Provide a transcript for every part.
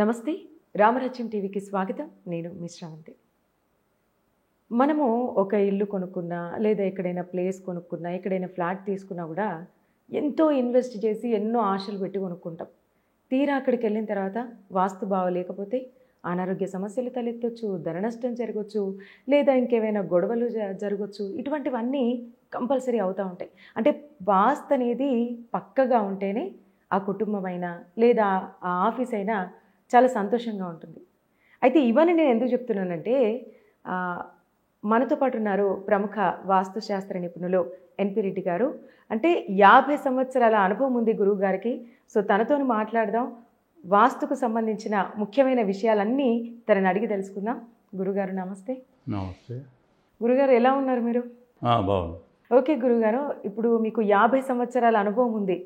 నమస్తే రామరాజ్యం టీవీకి స్వాగతం. నేను మీ శ్రావంతి. మనము ఒక ఇల్లు కొనుక్కున్నా లేదా ఎక్కడైనా ప్లేస్ కొనుక్కున్నా ఎక్కడైనా ఫ్లాట్ తీసుకున్నా కూడా ఎంతో ఇన్వెస్ట్ చేసి ఎన్నో ఆశలు పెట్టి కొనుక్కుంటాం. తీరా అక్కడికి వెళ్ళిన తర్వాత వాస్తు బాగోలేకపోతే అనారోగ్య సమస్యలు తలెత్తొచ్చు, ధన నష్టం జరగవచ్చు, లేదా ఇంకేమైనా గొడవలు జరగవచ్చు. ఇటువంటివన్నీ కంపల్సరీ అవుతూ ఉంటాయి. అంటే వాస్తు అనేది పక్కగా ఉంటేనే ఆ కుటుంబమైనా లేదా ఆ ఆఫీస్ అయినా చాలా సంతోషంగా ఉంటుంది. అయితే ఇవన్నీ నేను ఎందుకు చెప్తున్నానంటే మనతో పాటు ఉన్నారు ప్రముఖ వాస్తుశాస్త్ర నిపుణులు ఎన్పి రెడ్డి గారు. అంటే 50 సంవత్సరాల అనుభవం ఉంది గురువు గారికి. సో తనతో మాట్లాడదాం. వాస్తుకు సంబంధించిన ముఖ్యమైన విషయాలన్నీ తనని అడిగి తెలుసుకుందాం. గురుగారు నమస్తే. నమస్తే గురుగారు, ఎలా ఉన్నారు మీరు? బాగుంది. ఓకే గురుగారు, ఇప్పుడు మీకు 50 సంవత్సరాల అనుభవం ఉంది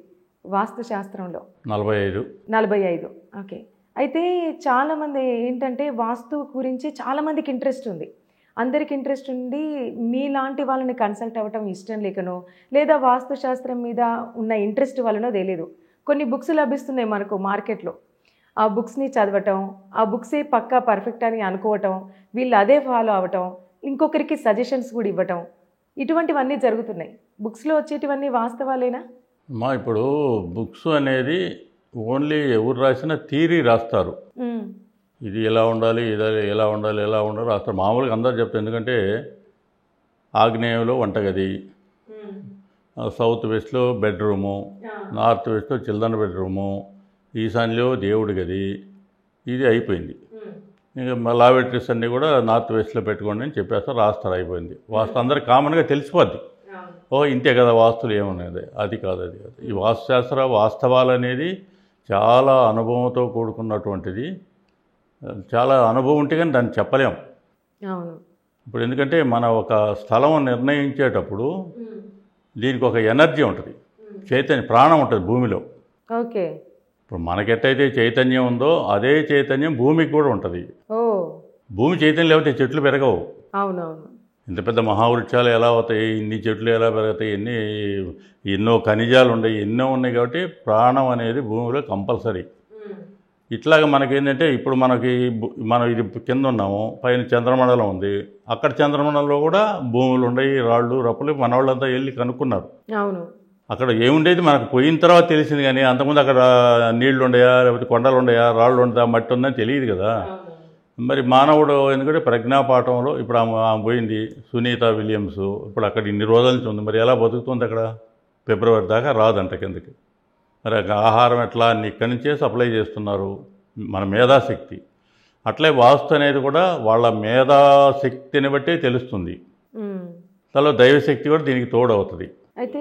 వాస్తుశాస్త్రంలో. 45. ఓకే. అయితే చాలామంది ఏంటంటే వాస్తు గురించి చాలామందికి ఇంట్రెస్ట్ ఉంది. అందరికి ఇంట్రెస్ట్ ఉండి మీలాంటి వాళ్ళని కన్సల్ట్ అవ్వటం ఇష్టం లేకనో లేదా వాస్తుశాస్త్రం మీద ఉన్న ఇంట్రెస్ట్ వలనో తెలియదు. కొన్ని బుక్స్ లభిస్తున్నాయి మనకు మార్కెట్లో. ఆ బుక్స్ని చదవటం, ఆ బుక్సే పక్కా పర్ఫెక్ట్ అని అనుకోవటం, వీళ్ళు అదే ఫాలో అవ్వటం, ఇంకొకరికి సజెషన్స్ కూడా ఇవ్వటం, ఇటువంటివన్నీ జరుగుతున్నాయి. బుక్స్లో వచ్చేటివన్నీ వాస్తవాలేనా? ఇప్పుడు బుక్స్ అనేది ఓన్లీ ఎవరు రాసిన థియరీ రాస్తారు. ఇది ఎలా ఉండాలి, ఇది ఎలా ఉండాలి, ఎలా ఉండాలి రాస్తారు. మామూలుగా అందరూ చెప్తారు. ఎందుకంటే ఆగ్నేయంలో వంటగది, సౌత్ వెస్ట్లో బెడ్రూము, నార్త్ వెస్ట్లో చిల్డ్రన్ బెడ్రూము, ఈశాన్యంలో దేవుడి గది, ఇది అయిపోయింది. ఇంకా లాబెటరీస్ అన్నీ కూడా నార్త్ వెస్ట్లో పెట్టుకోండి అని చెప్పేస్తారు, రాస్తారు, అయిపోయింది. వాస్తు అందరికి కామన్గా తెలిసిపోద్ది. ఇంతే కదా వాస్తులు ఏమనేది. అది కాదు. ఈ వాస్తుశాస్త్ర వాస్తవాలు అనేది చాలా అనుభవంతో కూడుకున్నటువంటిది. చాలా అనుభవం ఉంటే కానీ దాన్ని చెప్పలేం. ఇప్పుడు ఎందుకంటే మన ఒక స్థలం నిర్ణయించేటప్పుడు దీనికి ఒక ఎనర్జీ ఉంటుంది, చైతన్యం, ప్రాణం ఉంటుంది భూమిలో. ఓకే. ఇప్పుడు మనకెట్టయితే చైతన్యం ఉందో అదే చైతన్యం భూమికి కూడా ఉంటుంది. భూమి చైతన్యం లేకపోతే చెట్లు పెరగవు. అవునవును. ఇంత పెద్ద మహావృక్షాలు ఎలా అవుతాయి, ఇన్ని చెట్లు ఎలా పెరుగుతాయి, ఎన్నో ఖనిజాలు ఉన్నాయి, ఎన్నో ఉన్నాయి. కాబట్టి ప్రాణం అనేది భూమిలో కంపల్సరీ. ఇట్లాగా మనకేంటంటే ఇప్పుడు మనం ఇది కింద ఉన్నాము, పైన చంద్రమండలం ఉంది. అక్కడ చంద్రమండలంలో కూడా భూములు ఉన్నాయి, రాళ్ళు రప్పులు. మన వాళ్ళంతా వెళ్ళి కనుక్కున్నారు. అవును. అక్కడ ఏముండేది మనకు పోయిన తర్వాత తెలిసింది. కానీ అంతకుముందు అక్కడ నీళ్లు ఉండయా, లేకపోతే కొండలు ఉండయా, రాళ్ళు ఉండదా, మట్టి ఉందని తెలియదు కదా. మరి మానవుడు ఎందుకంటే ప్రజ్ఞాపాఠంలో ఇప్పుడు ఆమె పోయింది, సునీత విలియమ్స్. ఇప్పుడు అక్కడ ఇన్ని రోజుల నుంచి ఉంది. మరి ఎలా బతుకుతుంది అక్కడ? ఫిబ్రవరి దాకా రాదంట కిందకి. మరి ఆహారం ఎట్లా అన్ని ఇక్కడి నుంచే సప్లై చేస్తున్నారు, మన మేధాశక్తి. అట్లే వాస్తు అనేది కూడా వాళ్ళ మేధాశక్తిని బట్టే తెలుస్తుంది. తలో దైవశక్తి కూడా దీనికి తోడవుతుంది. అయితే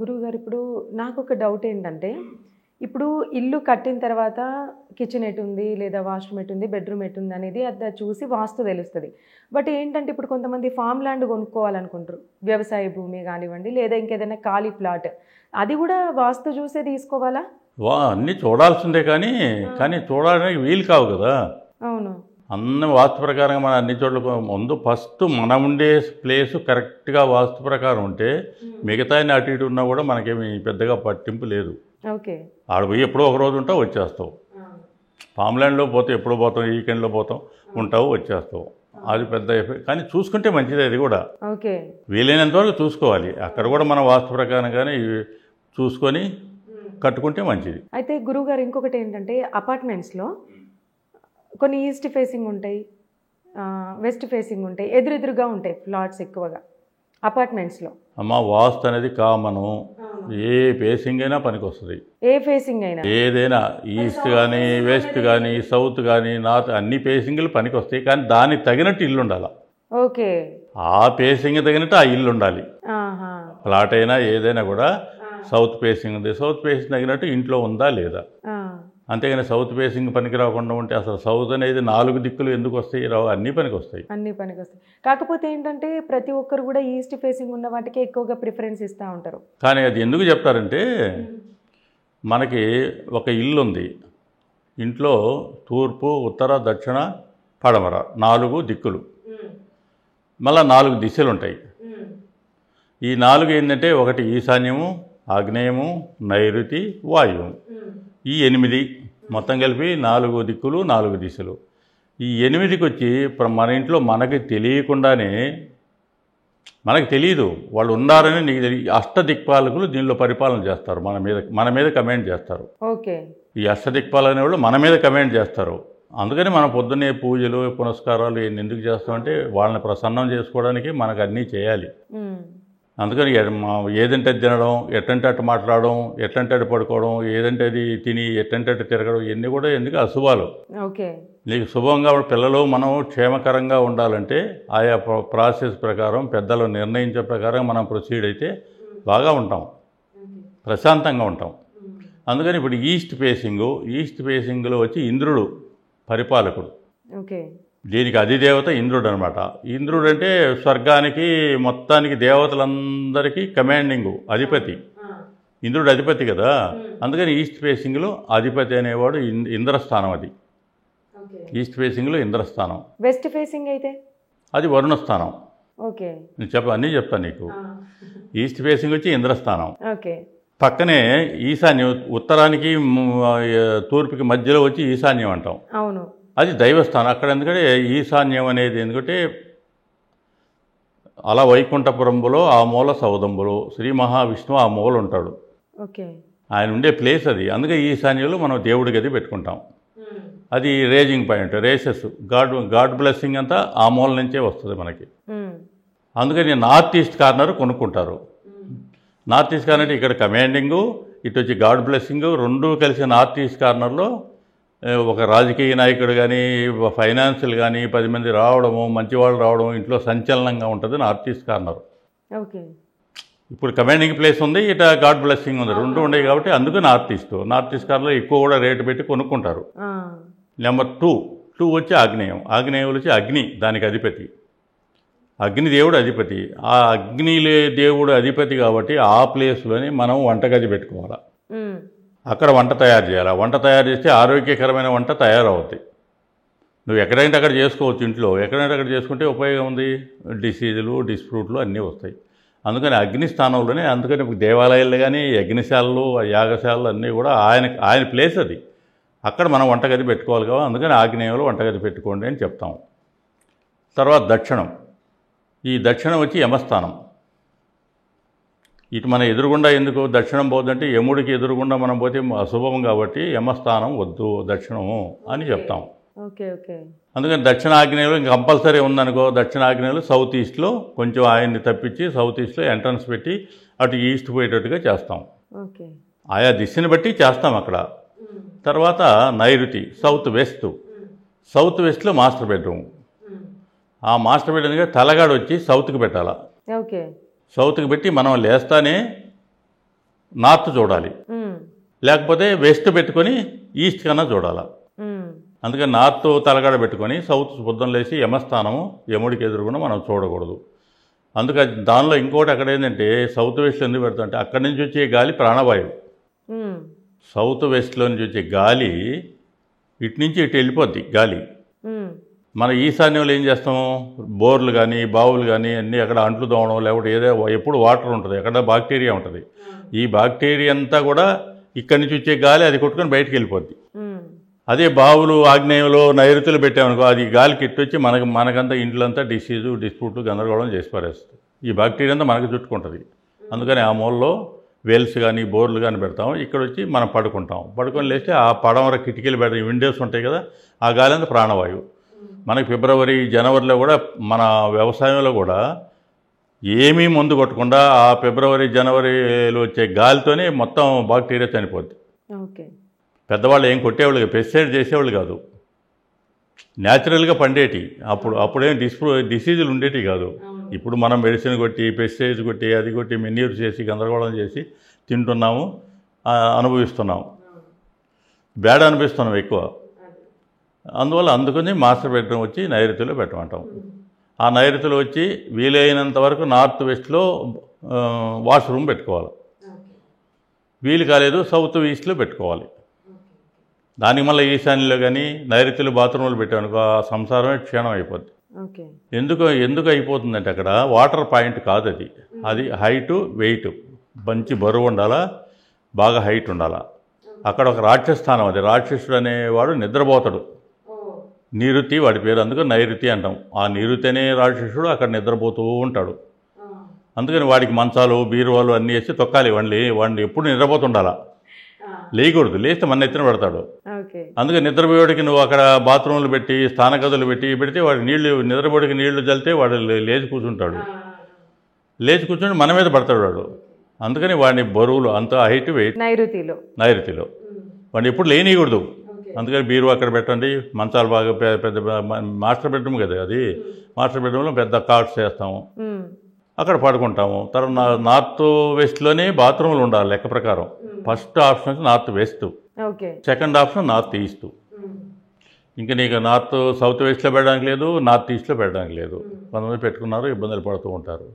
గురువుగారు, ఇప్పుడు నాకు ఒక డౌట్ ఏంటంటే, ఇప్పుడు ఇల్లు కట్టిన తర్వాత కిచెన్ ఎటుంది, లేదా వాష్రూమ్ ఎటుంది, బెడ్రూమ్ ఎటుంది అనేది అది చూసి వాస్తు తెలుస్తుంది. బట్ ఏంటంటే ఇప్పుడు కొంతమంది ఫామ్ ల్యాండ్ కొనుక్కోవాలనుకుంటారు, వ్యవసాయ భూమి కానివ్వండి, లేదా ఇంకేదైనా ఖాళీ ప్లాట్, అది కూడా వాస్తు చూసే తీసుకోవాలా? అన్నీ చూడాల్సిందే, కానీ చూడడానికి వీలు కావు కదా. అవును. అన్ని వాస్తు ప్రకారంగా మన అన్ని చోట్ల ముందు ఫస్ట్ మనం ఉండే ప్లేసు కరెక్ట్గా వాస్తు ప్రకారం ఉంటే మిగతా అటు ఇటు ఉన్నా కూడా మనకేమి పెద్దగా పట్టింపు లేదు. ఓకే. ఆడ పోయి ఎప్పుడో ఒక రోజు ఉంటావు, వచ్చేస్తావు. ఫామ్ల్యాండ్లో పోతే ఎప్పుడో పోతాం, వీకెండ్లో పోతాం, ఉంటావు, వచ్చేస్తావు. అది పెద్ద ఎఫెక్ట్. కానీ చూసుకుంటే మంచిది. అది కూడా వీలైనంత వరకు చూసుకోవాలి. అక్కడ కూడా మన వాస్తు ప్రకారంగానే చూసుకొని కట్టుకుంటే మంచిది. అయితే గురువుగారు, ఇంకొకటి ఏంటంటే అపార్ట్మెంట్స్లో కొన్ని ఈస్ట్ ఫేసింగ్ ఉంటాయి, వెస్ట్ ఫేసింగ్ ఉంటాయి, ఎదురెదురుగా ఉంటాయి ఫ్లాట్స్ ఎక్కువగా అపార్ట్మెంట్స్లో. వాస్తు అనేది కామను. ఏ ఫేసింగ్ అయినా పనికి వస్తుంది. ఏ ఫేసింగ్ అయినా, ఏదైనా ఈస్ట్ కానీ, వెస్ట్ కానీ, సౌత్ కానీ, నార్త్, అన్ని ఫేసింగ్లు పనికి వస్తాయి. కానీ దానికి తగినట్టు ఇల్లు ఉండాలి. ఓకే. ఆ ఫేసింగ్ తగినట్టు ఆ ఇల్లు ఉండాలి. ప్లాట్ అయినా ఏదైనా కూడా సౌత్ ఫేసింగ్ ఉంది, సౌత్ ఫేసింగ్ తగినట్టు ఇంట్లో ఉందా లేదా. అంతేగాని సౌత్ ఫేసింగ్ పనికి రాకుండా ఉంటే అసలు సౌత్ అనేది 4 దిక్కులు ఎందుకు వస్తాయి? రావు. అన్నీ పనికి వస్తాయి. కాకపోతే ఏంటంటే ప్రతి ఒక్కరు కూడా ఈస్ట్ ఫేసింగ్ ఉన్న వాటికి ఎక్కువగా ప్రిఫరెన్స్ ఇస్తూ ఉంటారు. కానీ అది ఎందుకు చెప్తారంటే, మనకి ఒక ఇల్లు ఉంది, ఇంట్లో తూర్పు, ఉత్తర, దక్షిణ, పడమర 4 దిక్కులు, మళ్ళీ 4 దిశలు ఉంటాయి. ఈ 4 ఏంటంటే ఒకటి ఈశాన్యము, ఆగ్నేయము, నైరుతి, వాయువు. ఈ 8 మొత్తం కలిపి 4 దిక్కులు 4 దిశలు. ఈ 8కి వచ్చి మన ఇంట్లో మనకి తెలియకుండానే, మనకు తెలియదు వాళ్ళు ఉన్నారని నీకు తెలియ, అష్టదిక్పాలకులు దీనిలో పరిపాలన చేస్తారు, మన మీద కమెంట్ చేస్తారు. ఓకే. ఈ అష్టదిక్పాలకులు అనేవాళ్ళు మన మీద కమెంట్ చేస్తారు. అందుకని మనం పొద్దున్నే పూజలు పునస్కారాలు ఎందుకు చేస్తామంటే వాళ్ళని ప్రసన్నం చేసుకోవడానికి మనకు అన్నీ చేయాలి. అందుకని ఏదంటే అది తినడం, ఎట్టంటే అటు మాట్లాడడం, ఎట్టంటే అటు పడుకోవడం, ఏదంటే అది తిని ఎట్టంటే అటు తిరగడం, ఇవన్నీ కూడా ఎందుకు అశుభాలు. ఓకే. నీకు శుభంగా పిల్లలు మనం క్షేమకరంగా ఉండాలంటే ఆయా ప్రాసెస్ ప్రకారం పెద్దలు నిర్ణయించే ప్రకారం మనం ప్రొసీడ్ అయితే బాగా ఉంటాం, ప్రశాంతంగా ఉంటాం. అందుకని ఇప్పుడు ఈస్ట్ ఫేసింగ్లో వచ్చి ఇంద్రుడు పరిపాలకుడు. ఓకే. దీనికి అధిదేవత ఇంద్రుడు అనమాట. ఇంద్రుడు అంటే స్వర్గానికి మొత్తానికి దేవతలందరికీ కమాండింగు అధిపతి. ఇంద్రుడు అధిపతి కదా, అందుకని ఈస్ట్ ఫేసింగ్లో అధిపతి అనేవాడు ఇంద్రస్థానం. అది ఈస్ట్ ఫేసింగ్లో ఇంద్రస్థానం. వెస్ట్ ఫేసింగ్ అయితే అది వరుణస్థానం. ఓకే. నేను అన్నీ చెప్తాను నీకు. ఈస్ట్ ఫేసింగ్ వచ్చి ఇంద్రస్థానం. ఓకే. పక్కనే ఈశాన్యం, ఉత్తరానికి తూర్పుకి మధ్యలో వచ్చి ఈశాన్యం అంటాం. అవును. అది దైవస్థానం. అక్కడ ఎందుకంటే ఈశాన్యం అనేది ఎందుకంటే అలా వైకుంఠపురంలో ఆ మూల సౌదంబులో శ్రీ మహావిష్ణువు ఆ మూల ఉంటాడు. ఓకే. ఆయన ఉండే ప్లేస్ అది. అందుకే ఈశాన్యంలో మనం దేవుడి గది పెట్టుకుంటాం. అది raging point, races, god blessing అంతా ఆ మూల నుంచే వస్తుంది మనకి. అందుకని నార్త్ ఈస్ట్ కార్నర్ కొనుక్కుంటారు. నార్త్ ఈస్ట్ కార్నర్ అంటే ఇక్కడ కమాండింగు, ఇటు వచ్చి గాడ్ బ్లెస్సింగ్, రెండూ కలిసి నార్త్ ఈస్ట్ కార్నర్లో ఒక రాజకీయ నాయకుడు కానీ ఫైనాన్షియల్ కానీ 10 మంది రావడము, మంచివాళ్ళు రావడం, ఇంట్లో సంచలనంగా ఉంటుంది నార్త్ ఈస్ట్ కార్నర్. ఓకే. ఇప్పుడు కమాండింగ్ ప్లేస్ ఉంది, ఇట గాడ్ బ్లెస్సింగ్ ఉంది, రెండు ఉన్నాయి కాబట్టి అందుకు నార్త్ ఈస్ట్ కార్నర్లో ఎక్కువ కూడా రేటు పెట్టి కొనుక్కుంటారు. నెంబర్ 2 వచ్చి ఆగ్నేయం వచ్చి అగ్ని, దానికి అధిపతి. అగ్ని దేవుడు అధిపతి. ఆ అగ్నిలే దేవుడు అధిపతి కాబట్టి ఆ ప్లేస్లోనే మనం వంటగది పెట్టుకోవాలి. అక్కడ వంట తయారు చేయాలి. వంట తయారు చేస్తే ఆరోగ్యకరమైన వంట తయారవుతాయి. నువ్వు ఎక్కడైనా అక్కడ చేసుకోవచ్చు, ఇంట్లో ఎక్కడైనా అక్కడ చేసుకుంటే ఉపయోగం ఉంది. డిసీజులు, డిస్ప్రూట్లు అన్నీ వస్తాయి. అందుకని అగ్ని స్థానంలోనే, అందుకని దేవాలయాలు కానీ యజ్ఞశాలలు, యాగశాలలు అన్నీ కూడా ఆయన ప్లేస్ అది. అక్కడ మనం వంటగది పెట్టుకోవాలి కదా, అందుకని ఆగ్నేయంలో వంటగది పెట్టుకోండి అని చెప్తాం. తర్వాత దక్షిణం వచ్చి యమస్థానం. ఇటు మన ఎదురుగుండా ఎందుకు దక్షిణం పోద్దంటే యముడికి ఎదురుగుండా మనం పోతే అశుభం కాబట్టి యమస్థానం వద్దు, దక్షిణము అని చెప్తాం. ఓకే. ఓకే. అందుకని దక్షిణాగ్నేయంలో ఇంకా కంపల్సరీ ఉందనుకో, దక్షిణాగ్నేయంలో సౌత్ ఈస్ట్లో కొంచెం ఆయన్ని తప్పించి సౌత్ ఈస్ట్లో ఎంట్రన్స్ పెట్టి అటు ఈస్ట్ పోయేటట్టుగా చేస్తాం. ఓకే. ఆయా దిశని బట్టి చేస్తాం అక్కడ. తర్వాత నైరుతి, సౌత్ వెస్ట్లో మాస్టర్ బెడ్రూమ్. ఆ మాస్టర్ బెడ్రూమ్గా తలగాడు వచ్చి సౌత్కి పెట్టాలా. ఓకే. సౌత్కి పెట్టి మనం లేస్తానే నార్త్ చూడాలి, లేకపోతే వెస్ట్ పెట్టుకొని ఈస్ట్ కన్నా చూడాలా. అందుకని నార్త్ తలగాడ పెట్టుకొని సౌత్ పొద్దున లేచి యమస్థానము, యముడికి ఎదురుగుండా మనం చూడకూడదు. అందుకని దానిలో ఇంకోటి అక్కడ ఏంటంటే సౌత్ వెస్ట్లో ఎందుకు పెడతామంటే అక్కడి నుంచి వచ్చే గాలి ప్రాణవాయువు. సౌత్ వెస్ట్లో నుంచి వచ్చే గాలి ఇటు నుంచి ఇటు వెళ్ళిపోద్ది గాలి. మన ఈశాన్యంలో ఏం చేస్తాము, బోర్లు కానీ బావులు కానీ అన్నీ అక్కడ అంట్లు తోమడం, లేకపోతే ఎప్పుడు వాటర్ ఉంటుంది, ఎక్కడ బాక్టీరియా ఉంటుంది. ఈ బాక్టీరియా అంతా కూడా ఇక్కడి నుంచి వచ్చే గాలి అది కొట్టుకొని బయటకు వెళ్ళిపోద్ది. అదే బావులు ఆగ్నేయంలో నైరుతులు పెట్టామనుకో, అది గాలికి ఇట్టొచ్చి మనకంతా ఇంట్లంతా డిస్ప్యూట్లు గందరగోళం చేసి పారేస్తుంది. ఈ బాక్టీరియా అంతా మనకు చుట్టుకుంటుంది. అందుకని ఆ మూలలో వెల్స్ కానీ బోర్లు కానీ పెడతాం. ఇక్కడ వచ్చి మనం పడుకొని లేస్తే ఆ పడమర కిటికీలు పెడతాం, విండోస్ ఉంటాయి కదా, ఆ గాలి అంతా ప్రాణవాయువు. మనకి ఫిబ్రవరి జనవరిలో కూడా మన వ్యవసాయంలో కూడా ఏమీ మందు కొట్టకుండా ఆ ఫిబ్రవరి జనవరిలో వచ్చే గాలితోనే మొత్తం బాక్టీరియా చనిపోద్ది. ఓకే. పెద్దవాళ్ళు ఏం కొట్టేవాళ్ళు, పెస్టిసైడ్ చేసేవాళ్ళు కాదు, న్యాచురల్గా పండేటి. అప్పుడేం డిసీజులు ఉండేవి కాదు. ఇప్పుడు మనం మెడిసిన్ కొట్టి, పెస్టిసైడ్స్ కొట్టి, అది కొట్టి, మెన్యూర్ చేసి గందరగోళం చేసి తింటున్నాము, అనుభవిస్తున్నాము, బ్యాడ్ అనిపిస్తున్నాం ఎక్కువ. అందుకని మాస్టర్ బెడ్రూమ్ వచ్చి నైరుతిలో పెట్టమంటాం. ఆ నైరుతిలో వచ్చి వీలైనంత వరకు నార్త్ వెస్ట్లో వాష్రూమ్ పెట్టుకోవాలి. వీలు కాలేదు సౌత్ ఈస్ట్లో పెట్టుకోవాలి. దానికి మళ్ళీ ఈశాన్యంలో కానీ నైరుతిలో బాత్రూంలో పెట్టామనుకో ఆ సంసారమే క్షీణం అయిపోద్ది. ఎందుకు అయిపోతుందంటే అక్కడ వాటర్ పాయింట్ కాదు అది హైటు వెయిట్, మంచి బరువు ఉండాలా, బాగా హైట్ ఉండాలా. అక్కడ ఒక రాక్షస స్థానం, అది రాక్షసుడు అనేవాడు నిద్రపోతాడు. నీరుతి వాడి పేరు, అందుకు నైరుతి అంటాం. ఆ నీరుతి అనే రాక్షసుడు అక్కడ నిద్రపోతూ ఉంటాడు. అందుకని వాడికి మంచాలు బీరువాలు అన్నీ వేసి తొక్కాలి. వాడిని ఎప్పుడు నిద్రపోతుండాలా, లేయకూడదు. లేస్తే మన ఎత్తున పెడతాడు. అందుకే నిద్రపోయేవాడికి నువ్వు అక్కడ బాత్రూంలు పెట్టి స్నాన గదులు పెడితే వాడి నీళ్లు, నిద్రపోడికి నీళ్లు చల్లితే వాడు లేచి కూర్చుంటాడు. లేచి కూర్చుని మన మీద పడతాడు వాడు. అందుకని వాడిని బరువులు అంత హైట్ వెయిట్ నైరుతిలో వాడిని ఎప్పుడు లేనియకూడదు. అందుకని బీరువా అక్కడ పెట్టండి, మంచాలు బాగా పెద్ద మాస్టర్ బెడ్రూమ్ కదా అది, మాస్టర్ బెడ్రూమ్లో పెద్ద కార్డ్స్ వేస్తాము, అక్కడ పడుకుంటాము. తర్వాత నార్త్ వెస్ట్లోనే బాత్రూమ్లు ఉండాలి లెక్క ప్రకారం. ఫస్ట్ ఆప్షన్ వచ్చి north west, second option north east. ఇంకా నీకు నార్త్ సౌత్ వెస్ట్లో పెట్టడానికి లేదు, నార్త్ ఈస్ట్లో పెట్టడానికి లేదు. కొంతమంది పెట్టుకున్నారు, ఇబ్బందులు పడుతూ ఉంటారు.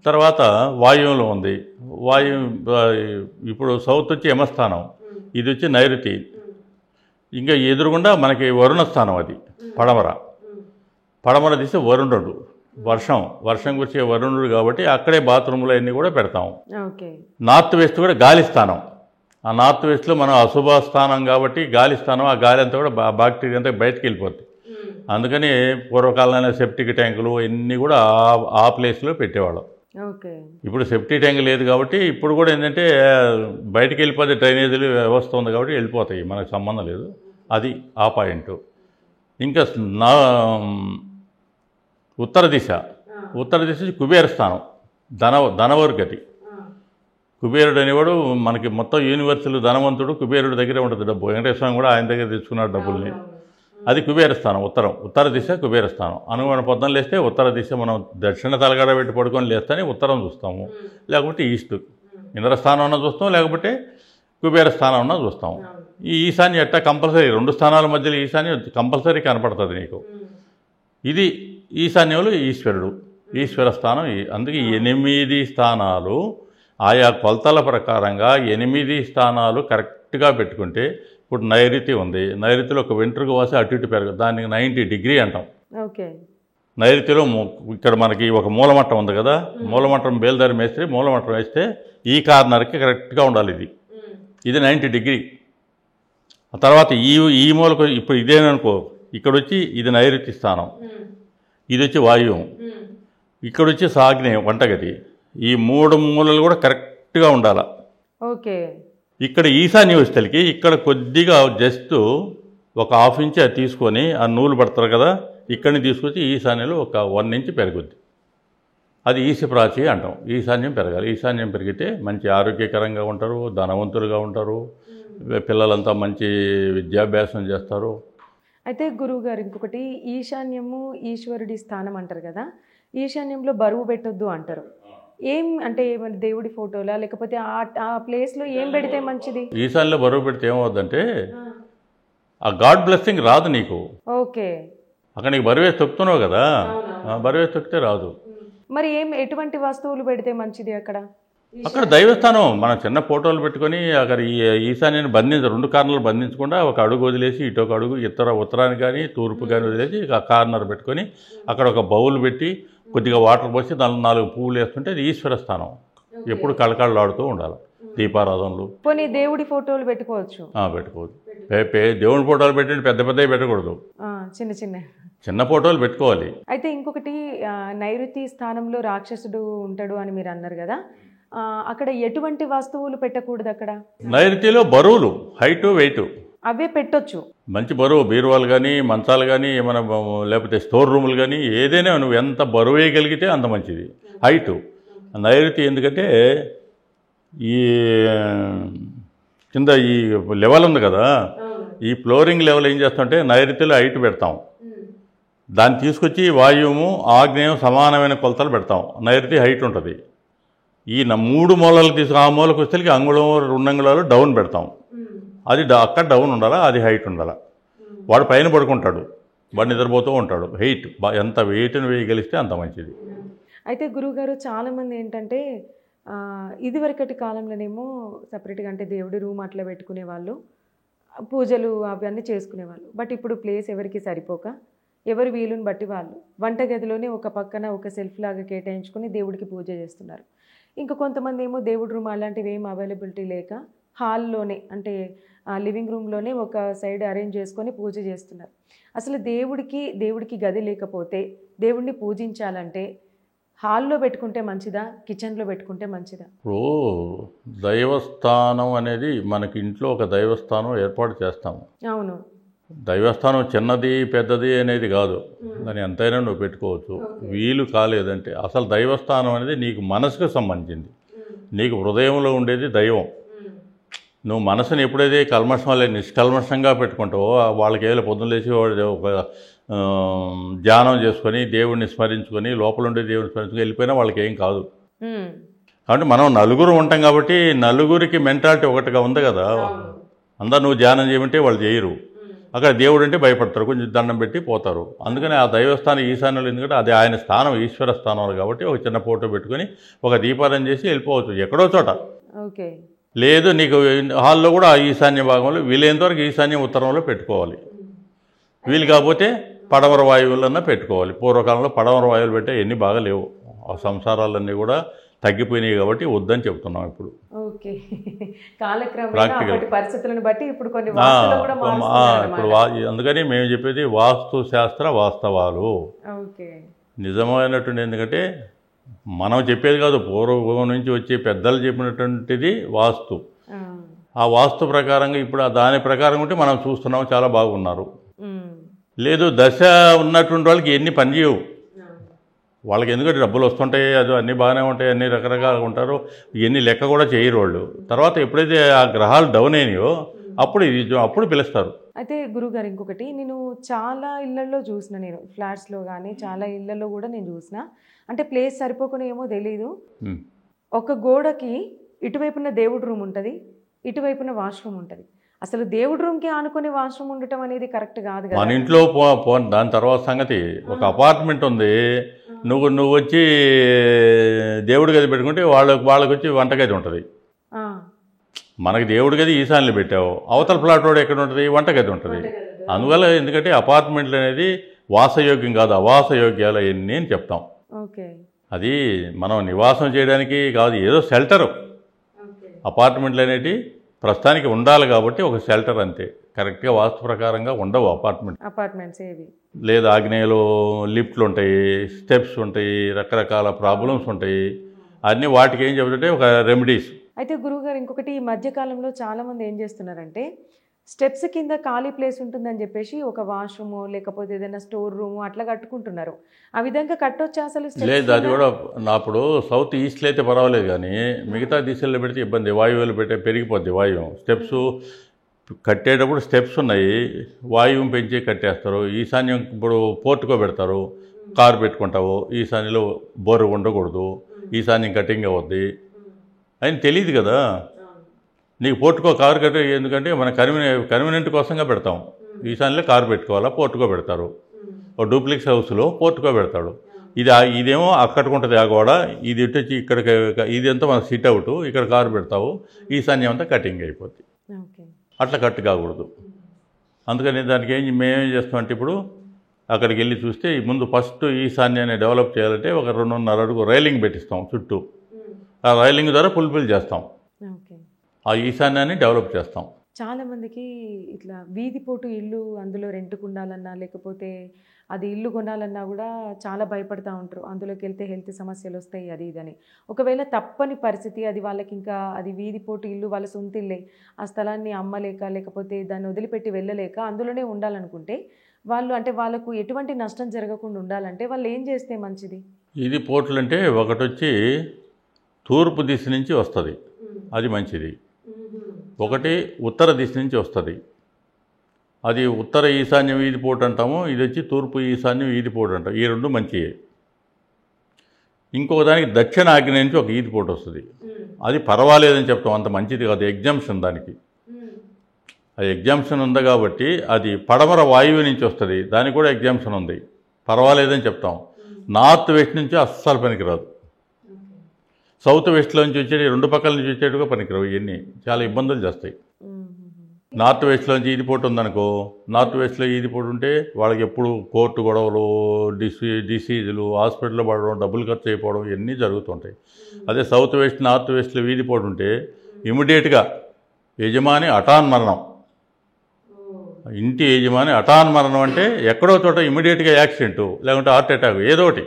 తర్వాత వాయువులో ఉంది. ఇప్పుడు సౌత్ వచ్చి యమస్థానం, ఇది వచ్చి నైరుతి. ఇంకా ఎదురుగుండా మనకి వరుణ స్థానం, అది పడమర దిశ వరుణుడు. వర్షం గురించి వరుణుడు కాబట్టి అక్కడే బాత్రూములు అన్నీ కూడా పెడతాము. నార్త్ వెస్ట్ కూడా గాలి స్థానం. ఆ నార్త్ వెస్ట్లో మనం అశుభ స్థానం కాబట్టి గాలి స్థానం, ఆ గాలి అంతా కూడా బాక్టీరియా అంతా బయటకు వెళ్ళిపోతుంది. అందుకని పూర్వకాలంలో సెప్టిక్ ట్యాంకులు ఇవన్నీ కూడా ఆ ప్లేస్లో పెట్టేవాళ్ళం. ఇప్పుడు సెప్టిక్ ట్యాంక్ లేదు కాబట్టి ఇప్పుడు కూడా ఏంటంటే బయటకు వెళ్ళిపోతే డ్రైనేజీలు వ్యవస్థ ఉంది కాబట్టి వెళ్ళిపోతాయి, మనకు సంబంధం లేదు. అది ఆ పాయింట్. ఇంకా ఉత్తర దిశ కుబేర స్థానం, ధనవర్గతి. కుబేరుడు అనేవాడు మనకి మొత్తం యూనివర్సల్ ధనవంతుడు. కుబేరుడు దగ్గరే ఉంటుంది డబ్బు. వెంకటేశ్వర స్వామి కూడా ఆయన దగ్గర తెచ్చుకున్నాడు డబ్బుల్ని. అది కుబేర స్థానం, ఉత్తర దిశ కుబేర స్థానం. అనుగుణ పొద్దున లేస్తే ఉత్తర దిశ, మనం దక్షిణ తలగడ పెట్టి పడుకొని లేస్తేనే ఉత్తరం చూస్తాము, లేకపోతే ఈస్ట్ ఇంద్రస్థానం అన్నా చూస్తాం, లేకపోతే కుబేర స్థానం అన్నా చూస్తాం. ఈ ఈశాన్య ఎట్టా కంపల్సరీ 2 స్థానాల మధ్యలో ఈశాన్యం కంపల్సరీ కనపడుతుంది నీకు. ఇది ఈశాన్యంలో ఈశ్వర స్థానం. అందుకే 8 స్థానాలు ఆయా కొలతల ప్రకారంగా 8 స్థానాలు కరెక్ట్గా పెట్టుకుంటే, ఇప్పుడు నైరుతి ఉంది, నైరుతిలో ఒక వెంట్రుక వాసి అటు ఇటు పెరగదు, దానికి 90 డిగ్రీ అంటాం. నైరుతిలో ఇక్కడ మనకి ఒక మూలమట్టం ఉంది కదా, మూలమట్టం బేల్దారి మేస్తే మూలమట్టం వేస్తే ఈ కార్నర్కి కరెక్ట్గా ఉండాలి. ఇది 90 డిగ్రీ. ఆ తర్వాత ఈ మూలకు ఇప్పుడు ఇదేననుకో, ఇక్కడ వచ్చి ఇది నైరుతి స్థానం, ఇది వచ్చి వాయువు, ఇక్కడ వచ్చి సాగ్నేయం వంటగది. ఈ 3 మూలలు కూడా కరెక్ట్గా ఉండాలి. ఇక్కడ ఈశాన్య వ్యవస్థలకి ఇక్కడ కొద్దిగా జస్ట్ ఒక 1/2 ఇంచ్ అది తీసుకొని, ఆ నూలు పడతారు కదా, ఇక్కడిని తీసుకొచ్చి ఈశాన్యంలో ఒక 1 ఇంచ్ పెరుగుద్ది. అది ఈశప్రాచి అంటాం. ఈశాన్యం పెరగాలి. ఈశాన్యం పెరిగితే మంచి ఆరోగ్యకరంగా ఉంటారు, ధనవంతులుగా ఉంటారు, పిల్లలంతా మంచి విద్యాభ్యాసం చేస్తారు. అయితే గురువుగారు ఇంకొకటి, ఈశాన్యము ఈశ్వరుడి స్థానం అంటారు కదా, ఈశాన్యంలో బరువు పెట్టొద్దు అంటారు. ఏం అంటే దేవుడి ఫోటోలా, లేకపోతే ఆ ప్లేస్లో ఏం పెడితే మంచిది? ఈశాన్యంలో బరువు పెడితే ఏమవుద్దంటే ఆ గాడ్ బ్లెస్సింగ్ రాదు నీకు. అక్కడ నీకు బరువే తొక్కుతున్నావు కదా, బరువే తొక్కితే రాదు. మరి ఎటువంటి వస్తువులు పెడితే మంచిది అక్కడ? దైవస్థానం. మనం చిన్న ఫోటోలు పెట్టుకొని అక్కడ ఈశాన్యాన్ని 2 కార్నర్లు బంధించకుండా ఒక అడుగు వదిలేసి ఇటు ఒక అడుగు ఉత్తరానికి కానీ తూర్పు కానీ వదిలేసి ఆ కార్నర్ పెట్టుకొని అక్కడ ఒక బౌల్ పెట్టి కొద్దిగా వాటర్ పోసి 4 పువ్వులు వేస్తుంటే అది ఈశ్వర స్థానం. ఎప్పుడు కళకళలాడుతూ ఉండాలి. దీపారాధనలు. పోనీ దేవుడి ఫోటోలు పెట్టుకోవచ్చు? పెట్టుకోవచ్చు. దేవుడి ఫోటోలు పెట్టి పెద్ద పెద్దవి పెట్టకూడదు, చిన్న ఫోటోలు పెట్టుకోవాలి. అయితే ఇంకొకటి, నైరుతి స్థానంలో రాక్షసుడు ఉంటాడు అని మీరు అన్నారు కదా, అక్కడ ఎటువంటి వస్తువులు పెట్టకూడదు? అక్కడ నైరుతిలో బరువులు, హైట్ వెయిట్ అవే పెట్టొచ్చు. మంచి బరువు బీరువాలు కానీ మంచాలు కానీ ఏమైనా, లేకపోతే స్టోర్ రూములు కానీ ఏదైనా నువ్వు ఎంత బరువు వేయగలిగితే అంత మంచిది. హైటు నైరుతి ఎందుకంటే ఈ కింద ఈ లెవెల్ ఉంది కదా, ఈ ఫ్లోరింగ్ లెవెల్ ఏం చేస్తామంటే నైరుతిలో హైట్ పెడతాం, దాన్ని తీసుకొచ్చి వాయువు ఆగ్నేయం సమానమైన కొలతలు పెడతాం. నైరుతి హైట్ ఉంటుంది. ఈ 3 మూలలు తీసుకు ఆ మూలకు వచ్చేసరికి అంగుళం 2 అంగుళాలు డౌన్ పెడతాం. అది అక్కడ డౌన్ ఉండాలా, అది హైట్ ఉండాలా. వాడు పైన పడుకుంటాడు, వాడు నిద్రపోతూ ఉంటాడు. హైట్ ఎంత వెయిట్ని వేయగలిస్తే అంత మంచిది. అయితే గురువుగారు చాలామంది ఏంటంటే ఇదివరకటి కాలంలోనేమో సపరేట్గా అంటే దేవుడి రూమ్ అట్లా పెట్టుకునేవాళ్ళు, పూజలు అవన్నీ చేసుకునేవాళ్ళు. బట్ ఇప్పుడు ప్లేస్ ఎవరికి సరిపోక ఎవరు వీలుని బట్టి వాళ్ళు వంటగదిలోనే ఒక పక్కన ఒక సెల్ఫ్ లాగా కేటాయించుకొని దేవుడికి పూజ చేస్తున్నారు. ఇంకా కొంతమంది ఏమో దేవుడి రూమ్ అలాంటివి ఏం అవైలబిలిటీ లేక హాల్లోనే అంటే లివింగ్ రూమ్లోనే ఒక సైడ్ అరేంజ్ చేసుకొని పూజ చేస్తున్నారు. అసలు దేవుడికి గది లేకపోతే దేవుడిని పూజించాలంటే హాల్లో పెట్టుకుంటే మంచిదా, కిచెన్లో పెట్టుకుంటే మంచిదా? ఇప్పుడు దైవస్థానం అనేది మనకి ఇంట్లో ఒక దైవస్థానం ఏర్పాటు చేస్తాము. అవును. దైవస్థానం చిన్నది పెద్దది అనేది కాదు, దాన్ని ఎంతైనా నువ్వు పెట్టుకోవచ్చు. వీలు కాలేదంటే అసలు దైవస్థానం అనేది నీకు మనసుకు సంబంధించింది, నీకు హృదయంలో ఉండేది దైవం. నువ్వు మనసుని ఎప్పుడైతే కల్మషం లేదు నిష్కల్మషంగా పెట్టుకుంటావో వాళ్ళకి ఏదో పొద్దున్న లేచి ఒక ధ్యానం చేసుకొని దేవుడిని స్మరించుకొని లోపల ఉండే దేవుడిని స్మరించుకొని వెళ్ళిపోయినా వాళ్ళకి ఏం కాదు. కాబట్టి మనం నలుగురు ఉంటాం కాబట్టి నలుగురికి మెంటాలిటీ ఒకటిగా ఉంది కదా. అందరు నువ్వు ధ్యానం చేయమంటే వాళ్ళు చేయరు, అక్కడ దేవుడు అంటే భయపడతారు, కొంచెం దండం పెట్టి పోతారు. అందుకని ఆ దైవస్థానం ఈశాన్యంలో, ఎందుకంటే అది ఆయన స్థానం, ఈశ్వర స్థానం కాబట్టి ఒక చిన్న ఫోటో పెట్టుకొని ఒక దీపారాధన చేసి వెళ్ళిపోవచ్చు ఎక్కడో చోట. ఓకే. లేదు నీకు హాల్లో కూడా ఈశాన్య భాగంలో వీలైనంత వరకు ఈశాన్య ఉత్తరంలో పెట్టుకోవాలి. వీలు కాకపోతే పడమర వాయువులన్నా పెట్టుకోవాలి. పూర్వకాలంలో పడమర వాయువులు పెట్టే ఎన్ని బాగా లేవు, ఆ సంసారాలన్నీ కూడా తగ్గిపోయినాయి కాబట్టి వద్దని చెప్తున్నాం ఇప్పుడు. ఓకే. కాలక్రమేణా పరిస్థితులను బట్టి ఇప్పుడు కొన్ని ఇప్పుడు అందుకని మేము చెప్పేది వాస్తు శాస్త్ర వాస్తవాలు నిజమైనటువంటి. ఎందుకంటే మనం చెప్పేది కాదు, పూర్వం నుంచి వచ్చే పెద్దలు చెప్పినటువంటిది వాస్తు. ఆ వాస్తు ప్రకారంగా ఇప్పుడు దాని ప్రకారం ఉంటే మనం చూస్తున్నాం, చాలా బాగున్నారు. లేదు దశ ఉన్నటువంటి వాళ్ళకి ఎన్ని పని చేయవు, వాళ్ళకి ఎందుకంటే డబ్బులు వస్తుంటాయి, అది అన్నీ బాగానే ఉంటాయి, అన్ని రకరకాలుగా ఉంటారు, ఎన్ని లెక్క కూడా చేయరు వాళ్ళు. తర్వాత ఎప్పుడైతే ఆ గ్రహాలు డౌన్ అయినాయో అప్పుడు పిలుస్తారు. అయితే గురుగారు ఇంకొకటి, నేను చాలా ఇళ్లలో చూసిన, నేను ఫ్లాట్స్లో కానీ చాలా ఇళ్లలో కూడా నేను చూసిన, అంటే ప్లేస్ సరిపోకుండా ఏమో తెలీదు, ఒక గోడకి ఇటువైపున దేవుడి రూమ్ ఉంటుంది, ఇటువైపున వాష్రూమ్ ఉంటుంది. అసలు దేవుడి రూమ్కి ఆనుకునే వాష్రూమ్ ఉండటం అనేది కరెక్ట్ కాదు కదా. మన ఇంట్లో దాని తర్వాత సంగతి, ఒక అపార్ట్మెంట్ ఉంది, నువ్వు వచ్చి దేవుడి గది పెట్టుకుంటే వాళ్ళకి వచ్చి వంటగది ఉంటుంది. మనకి దేవుడి గది ఈశాన్యలో పెట్టావు, అవతల ప్లాట్ రోడ్ ఎక్కడ ఉంటుంది, వంటగది ఉంటుంది. అందువల్ల ఎందుకంటే అపార్ట్మెంట్లు అనేది వాసయోగ్యం కాదు, అవాసయోగ్యాలు ఎన్ని అని చెప్తాం. అది మనం నివాసం చేయడానికి కాదు, ఏదో షెల్టరు. అపార్ట్మెంట్లు అనేవి ప్రస్తుతానికి ఉండాలి కాబట్టి ఒక షెల్టర్ అంతే, కరెక్ట్గా వాస్తు ప్రకారంగా ఉండవు అపార్ట్మెంట్స్ ఏవి. లేదా ఆగ్నేయలో లిఫ్ట్లు ఉంటాయి, స్టెప్స్ ఉంటాయి, రకరకాల ప్రాబ్లమ్స్ ఉంటాయి, అన్నీ వాటికి ఏం చెబుతుంటే ఒక రెమెడీస్. అయితే గురువుగారు ఇంకొకటి, ఈ మధ్యకాలంలో చాలామంది ఏం చేస్తున్నారంటే స్టెప్స్ కింద ఖాళీ ప్లేస్ ఉంటుందని చెప్పేసి ఒక వాష్రూము లేకపోతే ఏదైనా స్టోర్ రూము అట్లా కట్టుకుంటున్నారు. ఆ విధంగా కట్టొచ్చా అసలు? లేదు, అది కూడా అప్పుడు సౌత్ ఈస్ట్లో అయితే పర్వాలేదు, కానీ మిగతా దిశల్లో పెడితే ఇబ్బంది, వాయువులు పెరిగిపోద్ది వాయువు. స్టెప్స్ కట్టేటప్పుడు స్టెప్స్ ఉన్నాయి, వాయువు పెంచి కట్టేస్తారు. ఈశాన్యం ఇప్పుడు పోర్టుకో పెడతారు, కారు పెట్టుకుంటావు, ఈశాన్యంలో బోరు ఉండకూడదు, ఈశాన్యం కటింగ్ అవుద్ది అని తెలియదు కదా నీకు. పోర్టుకో కారు కట్టే, ఎందుకంటే మన కన్వీనియంట్ కోసంగా పెడతాం. ఈశాన్యంలో కారు పెట్టుకోవాలా, పోర్టుకో పెడతారు. ఒక డూప్లెక్స్ హౌస్లో పోర్టుకో పెడతాడు. ఇదేమో అక్కడికి ఆ గోడ, ఇది ఇటు వచ్చి ఇక్కడ, ఇది అంతా మన సిట్ అవుట్, ఇక్కడ కారు పెడతావు, ఈశాన్యం అంతా కటింగ్ అయిపోద్ది. అట్లా కట్టు కాకూడదు. అందుకని దానికి మేమేం చేస్తామంటే ఇప్పుడు అక్కడికి వెళ్ళి చూస్తే ముందు ఫస్ట్ ఈశాన్యాన్ని డెవలప్ చేయాలంటే ఒక 2.5 అడుగు రైలింగ్ పెట్టిస్తాం చుట్టూ. ఆ రైలింగ్ ద్వారా ఫుల్ఫిల్ చేస్తాం, ఆ ఈశాన్యాన్ని డెవలప్ చేస్తాం. చాలామందికి ఇట్లా వీధిపోటు ఇల్లు, అందులో రెంట్కు ఉండాలన్నా లేకపోతే అది ఇల్లు కొనాలన్నా కూడా చాలా భయపడుతూ ఉంటారు. అందులోకి వెళ్తే హెల్త్ సమస్యలు వస్తాయి, అది ఇదని. ఒకవేళ తప్పని పరిస్థితి, అది వాళ్ళకి ఇంకా అది వీధిపోటు ఇల్లు, వాళ్ళ సొంత ఇల్లే, ఆ స్థలాన్ని అమ్మలేక లేకపోతే దాన్ని వదిలిపెట్టి వెళ్ళలేక అందులోనే ఉండాలనుకుంటే వాళ్ళు, అంటే వాళ్ళకు ఎటువంటి నష్టం జరగకుండా ఉండాలంటే వాళ్ళు ఏం చేస్తే మంచిది? ఇది పోర్టులు అంటే ఒకటి వచ్చి తూర్పు దిశ నుంచి వస్తుంది, అది మంచిది. ఒకటి ఉత్తర దిశ నుంచి వస్తుంది, అది ఉత్తర ఈశాన్య వీధిపోటు అంటాము. ఇది వచ్చి తూర్పు ఈశాన్య వీధిపోటు అంటాం. ఈ రెండు మంచివి. ఇంకొక దానికి దక్షిణ ఆగ్నేయ నుంచి ఒక ఈదిపోటు వస్తుంది, అది పర్వాలేదని చెప్తాం, అంత మంచిది కాదు, ఎగ్జామ్షన్ దానికి. అది ఎగ్జామ్షన్ ఉంది కాబట్టి అది పడమర వాయువు నుంచి వస్తుంది, దానికి కూడా ఎగ్జామ్షన్ ఉంది, పర్వాలేదని చెప్తాం. నార్త్ వెస్ట్ నుంచి అస్సలు పనికిరాదు, సౌత్ వెస్ట్లో నుంచి వచ్చేది, రెండు పక్కల నుంచి వచ్చేట్టుగా పనికిరావు. ఇవన్నీ చాలా ఇబ్బందులు చేస్తాయి. నార్త్ వెస్ట్లోంచి ఈదిపోటు ఉందనుకో, నార్త్ వెస్ట్లో ఈదిపోటు ఉంటే వాళ్ళకి ఎప్పుడు కోర్టు గొడవలు, డిసీజులు, హాస్పిటల్లో పడడం, డబ్బులు ఖర్చు అయిపోవడం, ఇవన్నీ జరుగుతుంటాయి. అదే సౌత్ వెస్ట్, నార్త్ వెస్ట్లో ఈదిపోటు ఉంటే ఇమీడియట్గా యజమాని హఠాన్ మరణం. ఇంటి యజమాని హఠాన్ మరణం అంటే ఎక్కడో చోట ఇమీడియట్గా యాక్సిడెంటు లేకుంటే హార్ట్ అటాక్ ఏదో ఒకటి.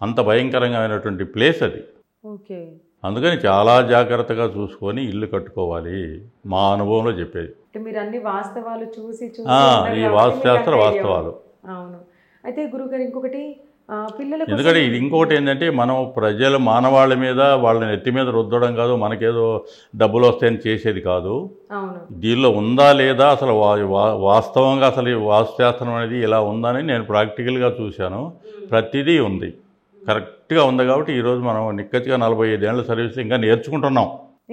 అంత భయంకరంగా ప్లేస్ అది. ఓకే. అందుకని చాలా జాగ్రత్తగా చూసుకొని ఇల్లు కట్టుకోవాలి, మా అనుభవంలో చెప్పేది. అంటే మీరు అన్ని వాస్తవాలు చూసి ఈ వాస్తుశాస్త్ర వాస్తవాలు. అవును. అయితే గురుగారు ఇంకొకటి పిల్లలకు, ఎందుకంటే ఇది ఇంకొకటి ఏంటంటే మనం ప్రజలు మానవాళి మీద వాళ్ళ నెత్తి మీద రుద్దడం కాదు, మనకేదో డబ్బులు వస్తాయని చేసేది కాదు. అవును, దీనిలో ఉందా లేదా అసలు వాస్తవంగా అసలు ఈ వాస్తుశాస్త్రం అనేది ఇలా ఉందని నేను ప్రాక్టికల్గా చూశాను. ప్రతిదీ ఉంది, కరెక్ట్గా ఉంది. కాబట్టి ఈరోజు మనం నిక్కచ్చిగా 45 ఏళ్ల సర్వీస్లో ఇంకా నేర్చుకుంటున్నాం.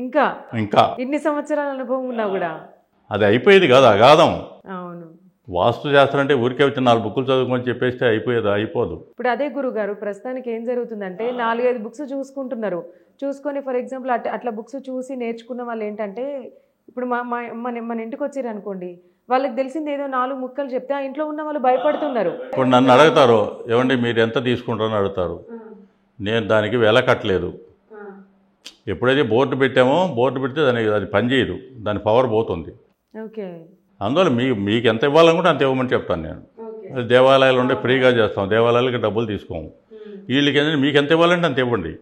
ఇంకా ఇన్ని సంవత్సరాల అనుభవం ఉన్నా కూడా అది అయిపోయేది కాదు, అగాధం. అవును. వాస్తుశాస్త్రం అంటే ఊరికే వచ్చి 4 బుక్కులు చదువుకొని చెప్పేస్తే అయిపోదు. ఇప్పుడు అదే గురుగారు ప్రస్తుతానికి ఏం జరుగుతుందంటే 4-5 బుక్స్ చూసుకొని ఫర్ ఎగ్జాంపుల్ అట్లా బుక్స్ చూసి నేర్చుకున్న వాళ్ళు ఏంటంటే ఇప్పుడు మన ఇంటికి వచ్చారు అనుకోండి, వాళ్ళకి తెలిసింది ఏదో 4 ముక్కలు చెప్తే ఆ ఇంట్లో ఉన్న వాళ్ళు భయపడుతున్నారు. ఇప్పుడు నన్ను అడుగుతారు, ఏమండి మీరు ఎంత తీసుకుంటారని అడుగుతారు. నేను దానికి వెల కట్టలేదు. ఎప్పుడైతే బోర్డు పెడితే అది పనిచేయదు, దాని పవర్ పోతుంది. ఓకే. అందువల్ల మీకు ఎంత ఇవ్వాలనుకుంటే అంత ఇవ్వమని చెప్తాను నేను. దేవాలయాలు ఉంటే ఫ్రీగా చేస్తాం, దేవాలయాలకి డబ్బులు తీసుకోము. వీళ్ళకి ఏంటంటే మీకు ఎంత ఇవ్వాలంటే అంత ఇవ్వండి.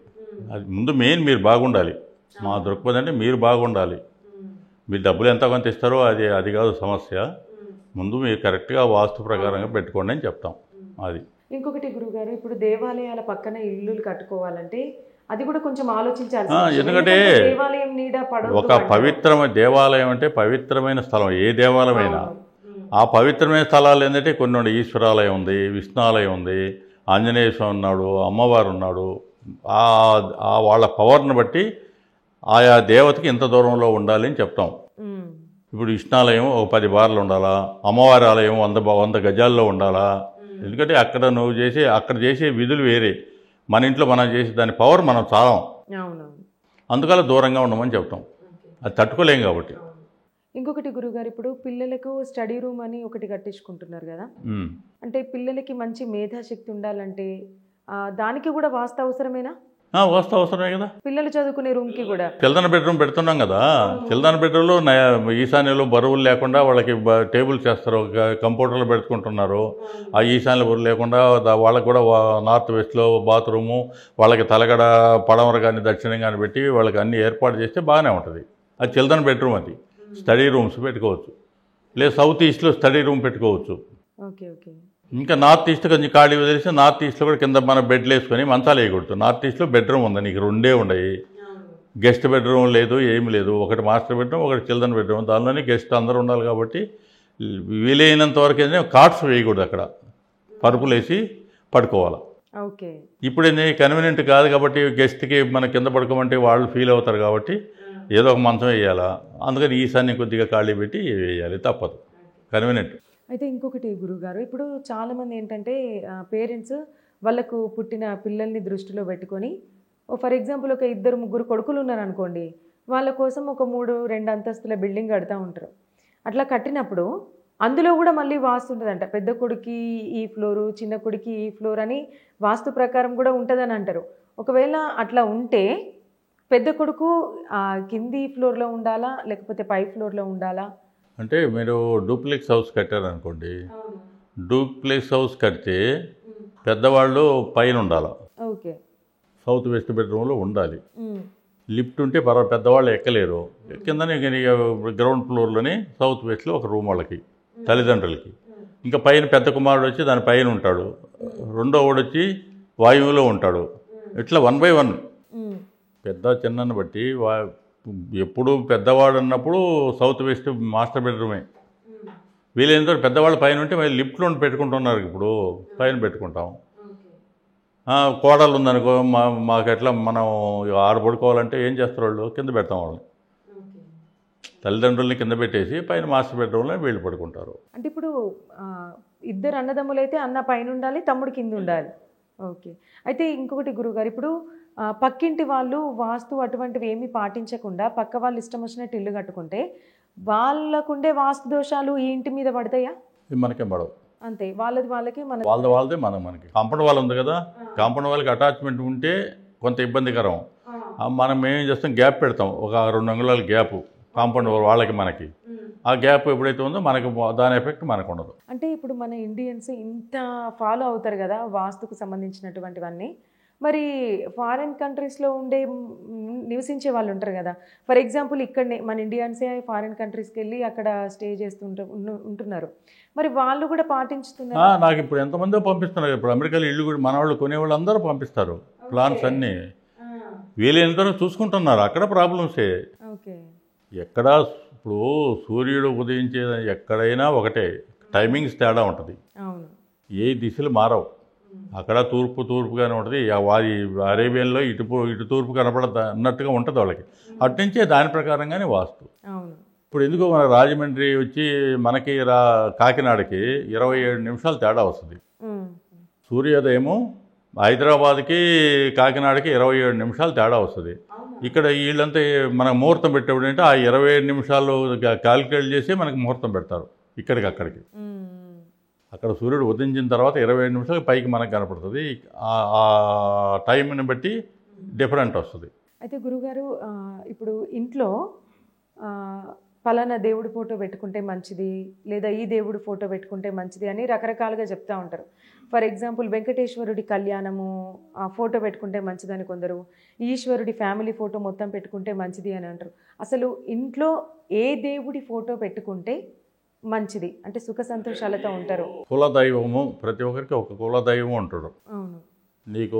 అది ముందు మెయిన్ మీరు బాగుండాలి. మా దృక్పథం అంటే మీరు బాగుండాలి. మీరు డబ్బులు ఎంత కొంత ఇస్తారో అది కాదు సమస్య. ముందు మీరు కరెక్ట్గా వాస్తు ప్రకారంగా పెట్టుకోండి అని చెప్తాం. అది ఇంకొకటి గురుగారు, ఇప్పుడు దేవాలయాల పక్కన ఇల్లులు కట్టుకోవాలంటే అది కూడా కొంచెం ఆలోచించాలి. ఎందుకంటే దేవాలయం నీడ పడదు. ఒక దేవాలయం అంటే పవిత్రమైన స్థలం. ఏ దేవాలయమైనా ఆ పవిత్రమైన స్థలాలు ఏంటంటే కొన్ని ఈశ్వరాలయం ఉంది, విష్ణాలయం ఉంది, ఆంజనేయ స్వామి ఉన్నాడు, అమ్మవారు ఉన్నాడు. వాళ్ళ పవర్ని బట్టి ఆయా దేవతకి ఇంత దూరంలో ఉండాలి అని చెప్తాం. ఇప్పుడు విష్ణాలయం ఒక 10 బార్లు ఉండాలా, అమ్మవారి ఆలయం 100 గజాల్లో ఉండాలా. ఎందుకంటే అక్కడ చేసే విధులు వేరే, మన ఇంట్లో మనం చేసే దాని పవర్ మనం చాలం. అందుకలా దూరంగా ఉండమని చెప్తాం, అది తట్టుకోలేం కాబట్టి. ఇంకొకటి గురుగారు, ఇప్పుడు పిల్లలకు స్టడీ రూమ్ అని ఒకటి కట్టించుకుంటున్నారు కదా, అంటే పిల్లలకి మంచి మేధాశక్తి ఉండాలంటే దానికి కూడా వాస్తు అవసరమేనా? వాస్తు అవసరమే కదా. పిల్లలు చదువుకునే రూమ్కి కూడా చిల్డ్రన్ బెడ్రూమ్ పెడుతున్నాం కదా. చిల్డ్రన్ బెడ్రూమ్లో ఈశాన్యంలో బరువులు లేకుండా వాళ్ళకి టేబుల్ చేస్తారు, కంప్యూటర్లు పెట్టుకుంటున్నారు. ఆ ఈశాన్య బరువు లేకుండా వాళ్ళకి కూడా నార్త్ వెస్ట్లో బాత్రూము, వాళ్ళకి తలగడ పడమర కానీ దక్షిణం కానీ పెట్టి వాళ్ళకి అన్ని ఏర్పాటు చేస్తే బాగానే ఉంటుంది. అది చిల్డ్రన్ బెడ్రూమ్. అది స్టడీ రూమ్స్ పెట్టుకోవచ్చు, లేదా సౌత్ ఈస్ట్లో స్టడీ రూమ్ పెట్టుకోవచ్చు. Okay okay. ఇంకా నార్త్ ఈస్ట్ కొంచెం ఖాళీ వదిలేసి నార్త్ ఈస్ట్లో కూడా కింద మన బెడ్లు వేసుకొని మంచాలు వేయకూడదు. నార్త్ ఈస్ట్లో బెడ్రూమ్ ఉంది, నీకు 2 ఉన్నాయి. గెస్ట్ బెడ్రూమ్ లేదు, ఏమి లేదు. ఒకటి మాస్టర్ బెడ్రూమ్, ఒకటి చిల్డ్రన్ బెడ్రూమ్. దానిలోనే గెస్ట్ అందరూ ఉండాలి కాబట్టి వీలైనంత వరకు ఏంటంటే కార్డ్స్ వేయకూడదు, అక్కడ పరుపులు వేసి పడుకోవాలి. ఓకే. ఇప్పుడు కన్వీనియంట్ కాదు కాబట్టి గెస్ట్కి మన కింద పడుకోమంటే వాళ్ళు ఫీల్ అవుతారు కాబట్టి ఏదో ఒక మంచం వేయాలా. అందుకని ఈశాన్యం కొద్దిగా ఖాళీ పెట్టి వేయాలి, తప్పదు, కన్వీనియంట్. అయితే ఇంకొకటి గురుగారు, ఇప్పుడు చాలామంది ఏంటంటే పేరెంట్స్ వాళ్ళకు పుట్టిన పిల్లల్ని దృష్టిలో పెట్టుకొని ఫర్ ఎగ్జాంపుల్ ఒక 2-3 కొడుకులు ఉన్నారనుకోండి, వాళ్ళ కోసం ఒక 3-2 అంతస్తుల బిల్డింగ్ కడతా ఉంటారు. అట్లా కట్టినప్పుడు అందులో కూడా మళ్ళీ వాస్తు ఉంటుందంట. పెద్ద కొడుకి ఈ ఫ్లోరు, చిన్న కొడుకి ఈ ఫ్లోర్ అని వాస్తు ప్రకారం కూడా ఉంటుందని అంటారు. ఒకవేళ అట్లా ఉంటే పెద్ద కొడుకు కింది ఫ్లోర్లో ఉండాలా లేకపోతే పై ఫ్లోర్లో ఉండాలా? అంటే మీరు డూప్లెక్స్ హౌస్ కట్టారనుకోండి, డూప్లెక్స్ హౌస్ కడితే పెద్దవాళ్ళు పైన ఉండాలి. ఓకే. సౌత్ వెస్ట్ బెడ్రూమ్లో ఉండాలి. లిఫ్ట్ ఉంటే పెద్దవాళ్ళు ఎక్కలేరు. కిందనే గ్రౌండ్ ఫ్లోర్లోనే సౌత్ వెస్ట్లో ఒక రూమ్ వాళ్ళకి, తల్లిదండ్రులకి. ఇంకా పైన పెద్ద కుమారుడు వచ్చి దాని పైన ఉంటాడు, రెండో వాడు వచ్చి వాయువులో ఉంటాడు. ఇట్లా 1 by 1 పెద్ద చిన్నని బట్టి ఎప్పుడు పెద్దవాడు అన్నప్పుడు సౌత్ వెస్ట్ మాస్టర్ బెడ్రూమే. వీలైనంత పెద్దవాళ్ళు పైన ఉంటే మళ్ళీ లిఫ్ట్లో పెట్టుకుంటున్నారు. ఇప్పుడు పైన పెట్టుకుంటాం. కోడలు ఉందనుకో, మాకు ఎట్లా మనం ఆడ పడుకోవాలంటే ఏం చేస్తారు వాళ్ళు, కింద పెడతాం వాళ్ళని. తల్లిదండ్రుల్ని కింద పెట్టేసి పైన మాస్టర్ బెడ్రూమ్లో వీళ్ళు పడుకుంటారు. అంటే ఇప్పుడు 2 అన్నదమ్ములు అయితే అన్న పైన ఉండాలి, తమ్ముడు కింద ఉండాలి. ఓకే. అయితే ఇంకొకటి గురుగారు, ఇప్పుడు పక్కింటి వాళ్ళు వాస్తు అటువంటివి ఏమీ పాటించకుండా పక్క వాళ్ళు ఇష్టం వచ్చినట్టు ఇల్లు కట్టుకుంటే వాళ్ళకుండే వాస్తు దోషాలు ఈ ఇంటి మీద పడతాయా? మనకేం పడవు. అంతే, వాళ్ళదే మనకి కాంపౌండ్ వాళ్ళు ఉంది కదా, కాంపౌండ్ వాళ్ళకి అటాచ్మెంట్ ఉంటే కొంత ఇబ్బందికరం. మనం ఏం చేస్తాం, గ్యాప్ పెడతాం, ఒక 2 అంగుళాల గ్యాప్ కాంపౌండ్ వాళ్ళకి మనకి ఆ గ్యాప్ ఎప్పుడైతే ఉందో మనకి దాని ఎఫెక్ట్ మనకు ఉండదు. అంటే ఇప్పుడు మన ఇండియన్స్ ఇంత ఫాలో అవుతారు కదా వాస్తుకు సంబంధించినటువంటివన్నీ. మరి ఫారిన్ కంట్రీస్లో నివసించే వాళ్ళు ఉంటారు కదా. ఫర్ ఎగ్జాంపుల్ ఇక్కడనే మన ఇండియన్సే ఫారిన్ కంట్రీస్కి వెళ్ళి అక్కడ స్టే ఉంటున్నారు. మరి వాళ్ళు కూడా పాటించుతున్నారు. నాకు ఇప్పుడు ఎంతమందో పంపిస్తున్నారు. ఇప్పుడు అమెరికాలో ఇల్లు కూడా మన వాళ్ళు కొనేవాళ్ళు అందరూ పంపిస్తారు ప్లాన్స్ అన్నీ. వీలైనంత చూసుకుంటున్నారు. అక్కడ ప్రాబ్లమ్సే. ఓకే. ఎక్కడ ఇప్పుడు సూర్యుడు ఉదయించే ఎక్కడైనా ఒకటే, టైమింగ్స్ తేడా ఉంటుంది. అవును. ఏ దిశలు మారవు. అక్కడ తూర్పుగానే ఉంటుంది. వారి అరేబియన్లో ఇటు తూర్పు కనపడదు అన్నట్టుగా ఉంటుంది వాళ్ళకి. అట్నుంచే దాని ప్రకారంగానే వాస్తు. అవును. ఇప్పుడు ఎందుకో మన రాజమండ్రి వచ్చి మనకి కాకినాడకి 27 నిమిషాలు తేడా వస్తుంది. సూర్యోదయము హైదరాబాద్కి కాకినాడకి 27 నిమిషాలు తేడా వస్తుంది. ఇక్కడ వీళ్ళంతా మనకు ముహూర్తం పెట్టేప్పుడు అంటే ఆ 27 నిమిషాలు క్యాలిక్యులేట్ చేసి మనకు ముహూర్తం పెడతారు ఇక్కడికి అక్కడికి. అక్కడ సూర్యుడు ఉదయించిన తర్వాత 27 నిమిషాలు పైకి మనకు కనపడుతుంది. ఆ టైంని బట్టి డిఫరెంట్ వస్తుంది. అయితే గురుగారు ఇప్పుడు ఇంట్లో పలానా దేవుడి ఫోటో పెట్టుకుంటే మంచిది, లేదా ఈ దేవుడి ఫోటో పెట్టుకుంటే మంచిది అని రకరకాలుగా చెప్తూ ఉంటారు. ఫర్ ఎగ్జాంపుల్ వెంకటేశ్వరుడి కళ్యాణము ఫోటో పెట్టుకుంటే మంచిదని కొందరు, ఈశ్వరుడి ఫ్యామిలీ ఫోటో మొత్తం పెట్టుకుంటే మంచిది అని అంటారు. అసలు ఇంట్లో ఏ దేవుడి ఫోటో పెట్టుకుంటే మంచిది, అంటే సుఖ సంతోషాలతో ఉంటారు? కులదైవము ప్రతి ఒక్కరికి ఒక కులదైవం ఉంటాడు. అవును. నీకు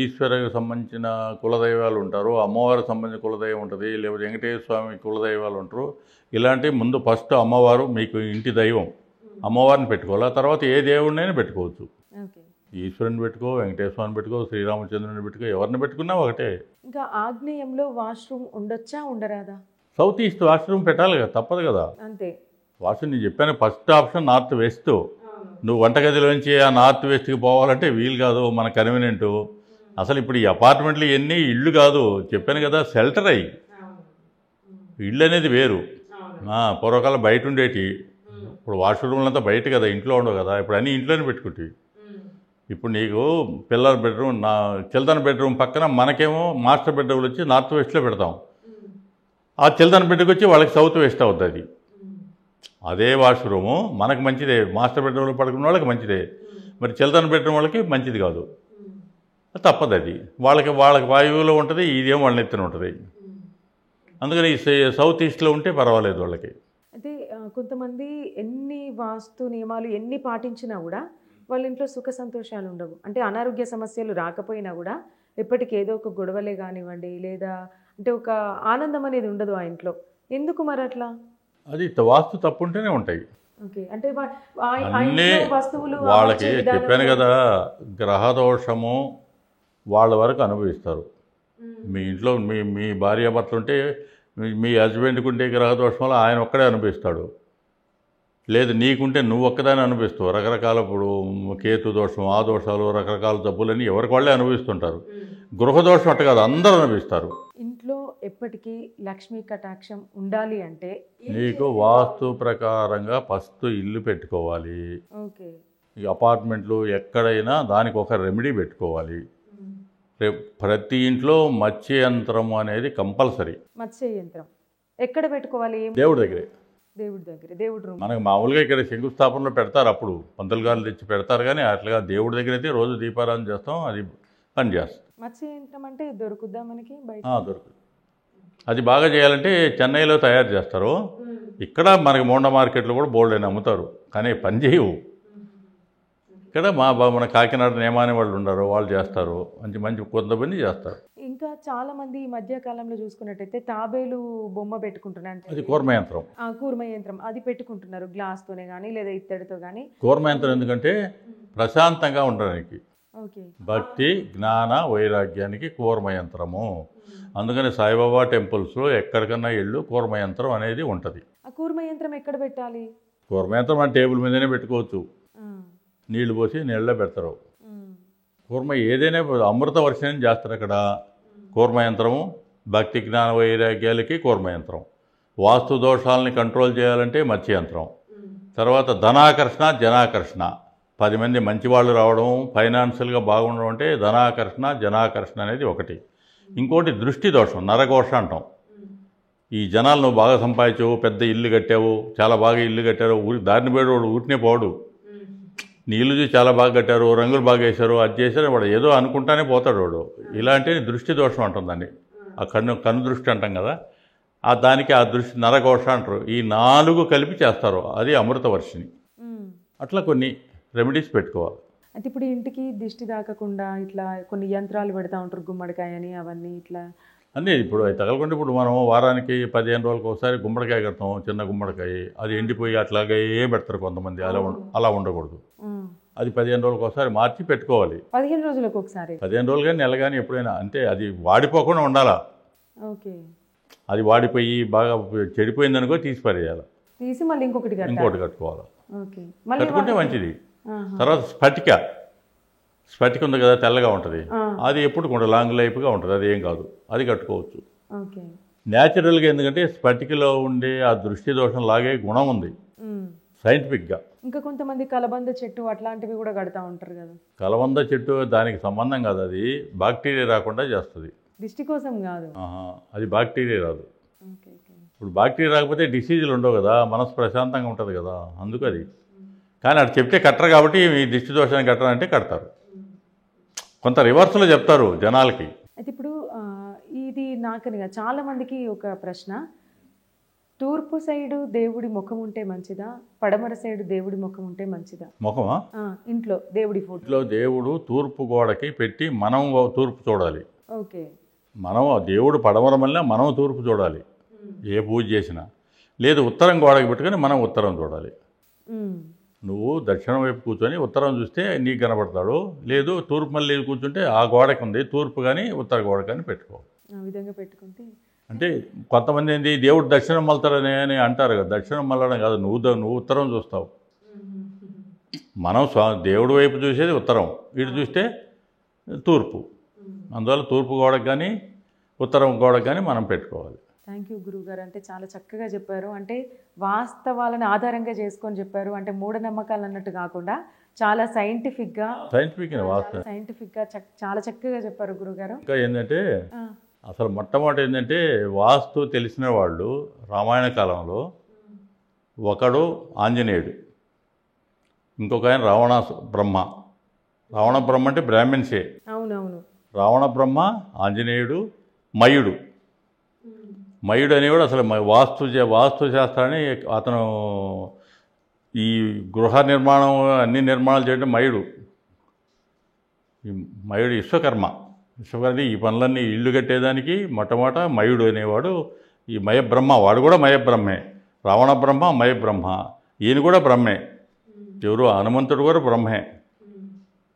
ఈశ్వరునికి సంబంధించిన కులదైవాలు ఉంటారు, అమ్మవారికి సంబంధించిన కులదైవం ఉంటుంది, లేకపోతే వెంకటేశ్వర స్వామి కులదైవాలు ఉంటారు. ఇలాంటి ముందు ఫస్ట్ అమ్మవారు మీకు ఇంటి దైవం, అమ్మవారిని పెట్టుకోవాలి. తర్వాత ఏ దేవుడినైనా పెట్టుకోవచ్చు. ఈశ్వరుని పెట్టుకో, వెంకటేశ్వర స్వామిని పెట్టుకో, శ్రీరామచంద్రుని పెట్టుకో, ఎవరిని పెట్టుకున్నా ఒకటే. ఇంకా ఆగ్నేయంలో వాష్రూమ్ ఉండొచ్చా ఉండరాదా? సౌత్ ఈస్ట్ వాష్రూమ్ పెట్టాలి కదా, తప్పదు కదా. అంతే. వాష్రూమ్ నేను చెప్పాను ఫస్ట్ ఆప్షన్ నార్త్ వెస్ట్. నువ్వు వంటగదిలోంచి ఆ నార్త్ వెస్ట్కి పోవాలంటే వీలు కాదు, మన కన్వీనియంట్. అసలు ఇప్పుడు ఈ అపార్ట్మెంట్లు ఎన్ని ఇళ్ళు కాదు, చెప్పాను కదా షెల్టర్ అయ్యి. ఇళ్ళు అనేది వేరు. పూర్వకాలం బయట ఉండేటి. ఇప్పుడు వాష్రూమ్లంతా బయట కదా, ఇంట్లో ఉండవు కదా. ఇప్పుడు అన్నీ ఇంట్లోనే పెట్టుకుంటాయి. ఇప్పుడు నీకు పిల్లల బెడ్రూమ్, చిల్డ్రన్ బెడ్రూమ్ పక్కన మనకేమో మాస్టర్ బెడ్రూమ్లు వచ్చి నార్త్ వెస్ట్లో పెడతాం. ఆ చిల్డ్రన్ బెడ్కి వచ్చి వాళ్ళకి సౌత్ వెస్ట్ అవుతుంది. అదే వాష్రూము మనకు మంచిదే, మాస్టర్ బెడ్రూమ్లో పడుకున్న వాళ్ళకి మంచిదే, మరి చిల్డ్రన్ బెడ్రూమ్ వాళ్ళకి మంచిది కాదు. తప్పదు. అది వాళ్ళకి వాయువులో ఉంటుంది, ఇదేమో వాళ్ళ ఎత్తున ఉంటుంది. అందుకని సౌత్ ఈస్ట్లో ఉంటే పర్వాలేదు వాళ్ళకి. అయితే కొంతమంది ఎన్ని వాస్తు నియమాలు ఎన్ని పాటించినా కూడా వాళ్ళ ఇంట్లో సుఖ సంతోషాలు ఉండవు. అంటే అనారోగ్య సమస్యలు రాకపోయినా కూడా ఎప్పటికీ ఏదో ఒక గొడవలే కానివ్వండి, లేదా అంటే ఒక ఆనందం అనేది ఉండదు ఆ ఇంట్లో. ఎందుకు మరి అట్లా? అది వాస్తు తప్పు ఉంటేనే ఉంటాయి. ఓకే. అంటే అన్నీ వాళ్ళకి చెప్పాను కదా, గ్రహదోషము వాళ్ళ వరకు అనుభవిస్తారు. మీ ఇంట్లో మీ భార్యాభర్తలు ఉంటే మీ హస్బెండ్కి ఉంటే గ్రహదోషం వల్ల ఆయన ఒక్కడే అనుభవిస్తాడు. లేదు నీకుంటే నువ్వు ఒక్కదాన్ని అనుభవిస్తావు. రకరకాల ఇప్పుడు కేతు దోషం, ఆ దోషాలు, రకరకాల జబ్బులని ఎవరికి వాళ్ళే అనుభవిస్తుంటారు. గృహదోషం అట్ట కాదు, అందరూ అనుభవిస్తారు. ఇంట్లో ఎప్పటికీ లక్ష్మీ కటాక్షం ఉండాలి అంటే నీకు వాస్తు ప్రకారంగా ఫస్ట్ ఇల్లు పెట్టుకోవాలి. ఓకే. ఈ అపార్ట్మెంట్లు ఎక్కడైనా దానికి ఒక రెమెడీ పెట్టుకోవాలి. ప్రతి ఇంట్లో మత్స్య యంత్రం అనేది కంపల్సరీ. మత్స్య యంత్రం ఎక్కడ పెట్టుకోవాలి? దేవుడి దగ్గరే. దేవుడి దగ్గర, దేవుడి రూమ్. మనకు మామూలుగా ఇక్కడ శంకుస్థాపనలో పెడతారు, అప్పుడు పంతులు గారు తెచ్చి పెడతారు. కానీ అట్లాగా దేవుడి దగ్గర అయితే రోజు దీపారాధన చేస్తాం, అది పని చేస్తాం. మత్స్య యంత్రం అంటే దొరుకుద్దా మనకి బయట? దొరుకుతుంది. అది బాగా చేయాలంటే చెన్నైలో తయారు చేస్తారు. ఇక్కడ మనకి మోండా మార్కెట్లో కూడా బోల్డ్ అని అమ్ముతారు, కానీ పని చేయవు. ఇక్కడ మన కాకినాడ నియమాని వాళ్ళు ఉన్నారు, వాళ్ళు చేస్తారు. మంచి కొంతమంది చేస్తారు. ఇంకా చాలా మంది ఈ మధ్య కాలంలో చూసుకున్నట్టయితే తాబేలు బొమ్మ పెట్టుకుంటున్నారు. అది కూర్మ యంత్రం. కూర్మ యంత్రం అది పెట్టుకుంటున్నారు, గ్లాస్తోనే కానీ లేదా ఇత్తడితో కానీ. కూర్మ యంత్రం ఎందుకంటే ప్రశాంతంగా ఉండడానికి. భక్తి, జ్ఞాన, వైరాగ్యానికి కూర్మ యంత్రము. అందుకని సాయిబాబా టెంపుల్స్లో ఎక్కడికన్నా ఇళ్ళు కూర్మ యంత్రం అనేది ఉంటుంది. ఆ కూర్మ యంత్రం ఎక్కడ పెట్టాలి? కూర్మ యంత్రం మన టేబుల్ మీదనే పెట్టుకోవచ్చు. నీళ్లు పోసి నీళ్ళలో పెడతారు. కూర్మ ఏదైనా అమృత వర్షం చేస్తారు అక్కడ. కూర్మ యంత్రము భక్తి, జ్ఞాన, వైరాగ్యాలకి కూర్మ యంత్రం. వాస్తు దోషాలని కంట్రోల్ చేయాలంటే మత్స్య యంత్రం. తర్వాత ధనాకర్షణ, జనాకర్షణ. 10 మంది మంచివాళ్ళు రావడం, ఫైనాన్షియల్గా బాగుండడం అంటే ధనాకర్షణ, జనాకర్షణ అనేది ఒకటి. ఇంకోటి దృష్టి దోషం, నరఘోష అంటాం. ఈ జనాలు నువ్వు బాగా సంపాదించావు, పెద్ద ఇల్లు కట్టావు, చాలా బాగా ఇల్లు కట్టారు, దారిని పోయాడు వాడు ఊరినే పోడు. నీ ఇల్లు చూసి చాలా బాగా కట్టారు, రంగులు బాగా వేశారు, అది చేశారు, వాడు ఏదో అనుకుంటానే పోతాడు వాడు. ఇలాంటి దృష్టి దోషం అంటుందండి. ఆ కన్ను దృష్టి అంటాం కదా, దానికి ఆ దృష్టి నరఘోష అంటారు. ఈ 4 కలిపి చేస్తారు, అది అమృత వర్షిణి. అట్లా కొన్ని రెమెడీస్ పెట్టుకోవాలి. అయితే ఇప్పుడు ఇంటికి దిష్టి తాకకుండా ఇట్లా కొన్ని యంత్రాలు పెడతా ఉంటారు, గుమ్మడికాయ అని అవన్నీ ఇట్లా అన్నీ ఇప్పుడు అవి తగలకుండా ఇప్పుడు మనం వారానికి 15 రోజులకు ఒకసారి గుమ్మడికాయ కడతాం, చిన్న గుమ్మడికాయ. అది ఎండిపోయి అట్లాగే పెడతారు కొంతమంది. అలా ఉండకూడదు. అది 15 రోజులకు ఒకసారి మార్చి పెట్టుకోవాలి. 15 రోజులకు ఒకసారి, 15 రోజులు కానీ నెల కానీ ఎప్పుడైనా. అంటే అది వాడిపోకుండా ఉండాలా. ఓకే. అది వాడిపోయి బాగా చెడిపోయిందనుకో తీసి పడేయాలి, తీసి మళ్ళీ ఇంకొకటి కట్టుకోవాలి. ఓకే, కట్టుకుంటే మంచిది. తర్వాత స్ఫటిక ఉంది కదా, తెల్లగా ఉంటుంది. అది ఎప్పుడు కూడా లాంగ్ లైఫ్గా ఉంటుంది, అది ఏం కాదు, అది కట్టుకోవచ్చు. న్యాచురల్గా. ఎందుకంటే స్ఫటికలో ఉండే ఆ దృష్టి దోషం లాగే గుణం ఉంది సైంటిఫిక్గా. ఇంకా కొంతమంది కలబంద చెట్టు అట్లాంటివి కూడా కడతా ఉంటారు కదా. కలబంద చెట్టు దానికి సంబంధం కాదు, అది బ్యాక్టీరియా రాకుండా చేస్తుంది, దిష్టి కోసం కాదు. అది బ్యాక్టీరియా రాదు. ఇప్పుడు బ్యాక్టీరియా రాకపోతే డిసీజులు ఉండవు కదా, మనసు ప్రశాంతంగా ఉంటుంది కదా, అందుకు అది. కానీ అది చెప్తే కట్టరు కాబట్టి ఈ దిష్టి దోషాన్ని కట్టరంటే కడతారు. కొంత రివర్స్లో చెప్తారు జనాలకి. అయితే ఇప్పుడు ఇది నాకనిగా చాలా మందికి ఒక ప్రశ్న, తూర్పు సైడు దేవుడి ముఖం ఉంటే మంచిదా, పడమర సైడు దేవుడి ముఖం ఉంటే మంచిదా? ముఖమా? ఇంట్లో దేవుడి ఫోటోలో దేవుడు తూర్పు గోడకి పెట్టి మనం తూర్పు చూడాలి. ఓకే. మనం దేవుడు పడమర వల్ల మనం తూర్పు చూడాలి ఏ పూజ చేసినా. లేదు ఉత్తరం గోడకి పెట్టుకొని మనం ఉత్తరం చూడాలి. నువ్వు దక్షిణం వైపు కూర్చొని ఉత్తరం చూస్తే నీకు కనబడతాడు. లేదు తూర్పు మళ్ళీ కూర్చుంటే ఆ గోడకి ఉంది తూర్పు కానీ ఉత్తర గోడ కానీ పెట్టుకో. ఆ విధంగా పెట్టుకుంటే అంటే కొంతమంది ఏంటి దేవుడు దక్షిణం మళ్ళతారని అని అంటారు కదా, దక్షిణం మళ్ళడం కాదు, నువ్వు ఉత్తరం చూస్తావు. మనం దేవుడి వైపు చూసేది ఉత్తరం, ఇటు చూస్తే తూర్పు. అందువల్ల తూర్పు గోడకు కానీ ఉత్తరం గోడకు కానీ మనం పెట్టుకోవాలి. థ్యాంక్ యూ గురువుగారు. అంటే చాలా చక్కగా చెప్పారు. అంటే వాస్తవాలను ఆధారంగా చేసుకొని చెప్పారు. అంటే మూఢనమ్మకాలు అన్నట్టు కాకుండా చాలా సైంటిఫిక్గా చాలా చక్కగా చెప్పారు గురువుగారు. ఇంకా ఏంటంటే అసలు మొట్టమొదటి ఏంటంటే వాస్తు తెలిసిన వాళ్ళు రామాయణ కాలంలో ఒకడు ఆంజనేయుడు, ఇంకొక ఆయన రావణ బ్రహ్మ అంటే బ్రాహ్మణ్సే. అవునవును. రావణ బ్రహ్మ, ఆంజనేయుడు, మయుడు అనేవాడు అసలు వాస్తు శాస్త్రాన్ని అతను ఈ గృహ నిర్మాణం అన్ని నిర్మాణాలు చేయడం మయుడు విశ్వకర్మ ఈ పనులన్నీ ఇల్లు కట్టేదానికి మొట్టమొదట మయుడు అనేవాడు ఈ మయబ్రహ్మ. వాడు కూడా మయబ్రహ్మే. రావణ బ్రహ్మ, మయబ్రహ్మ. ఈయన కూడా బ్రహ్మే. ఎవరు? హనుమంతుడు కూడా బ్రహ్మే.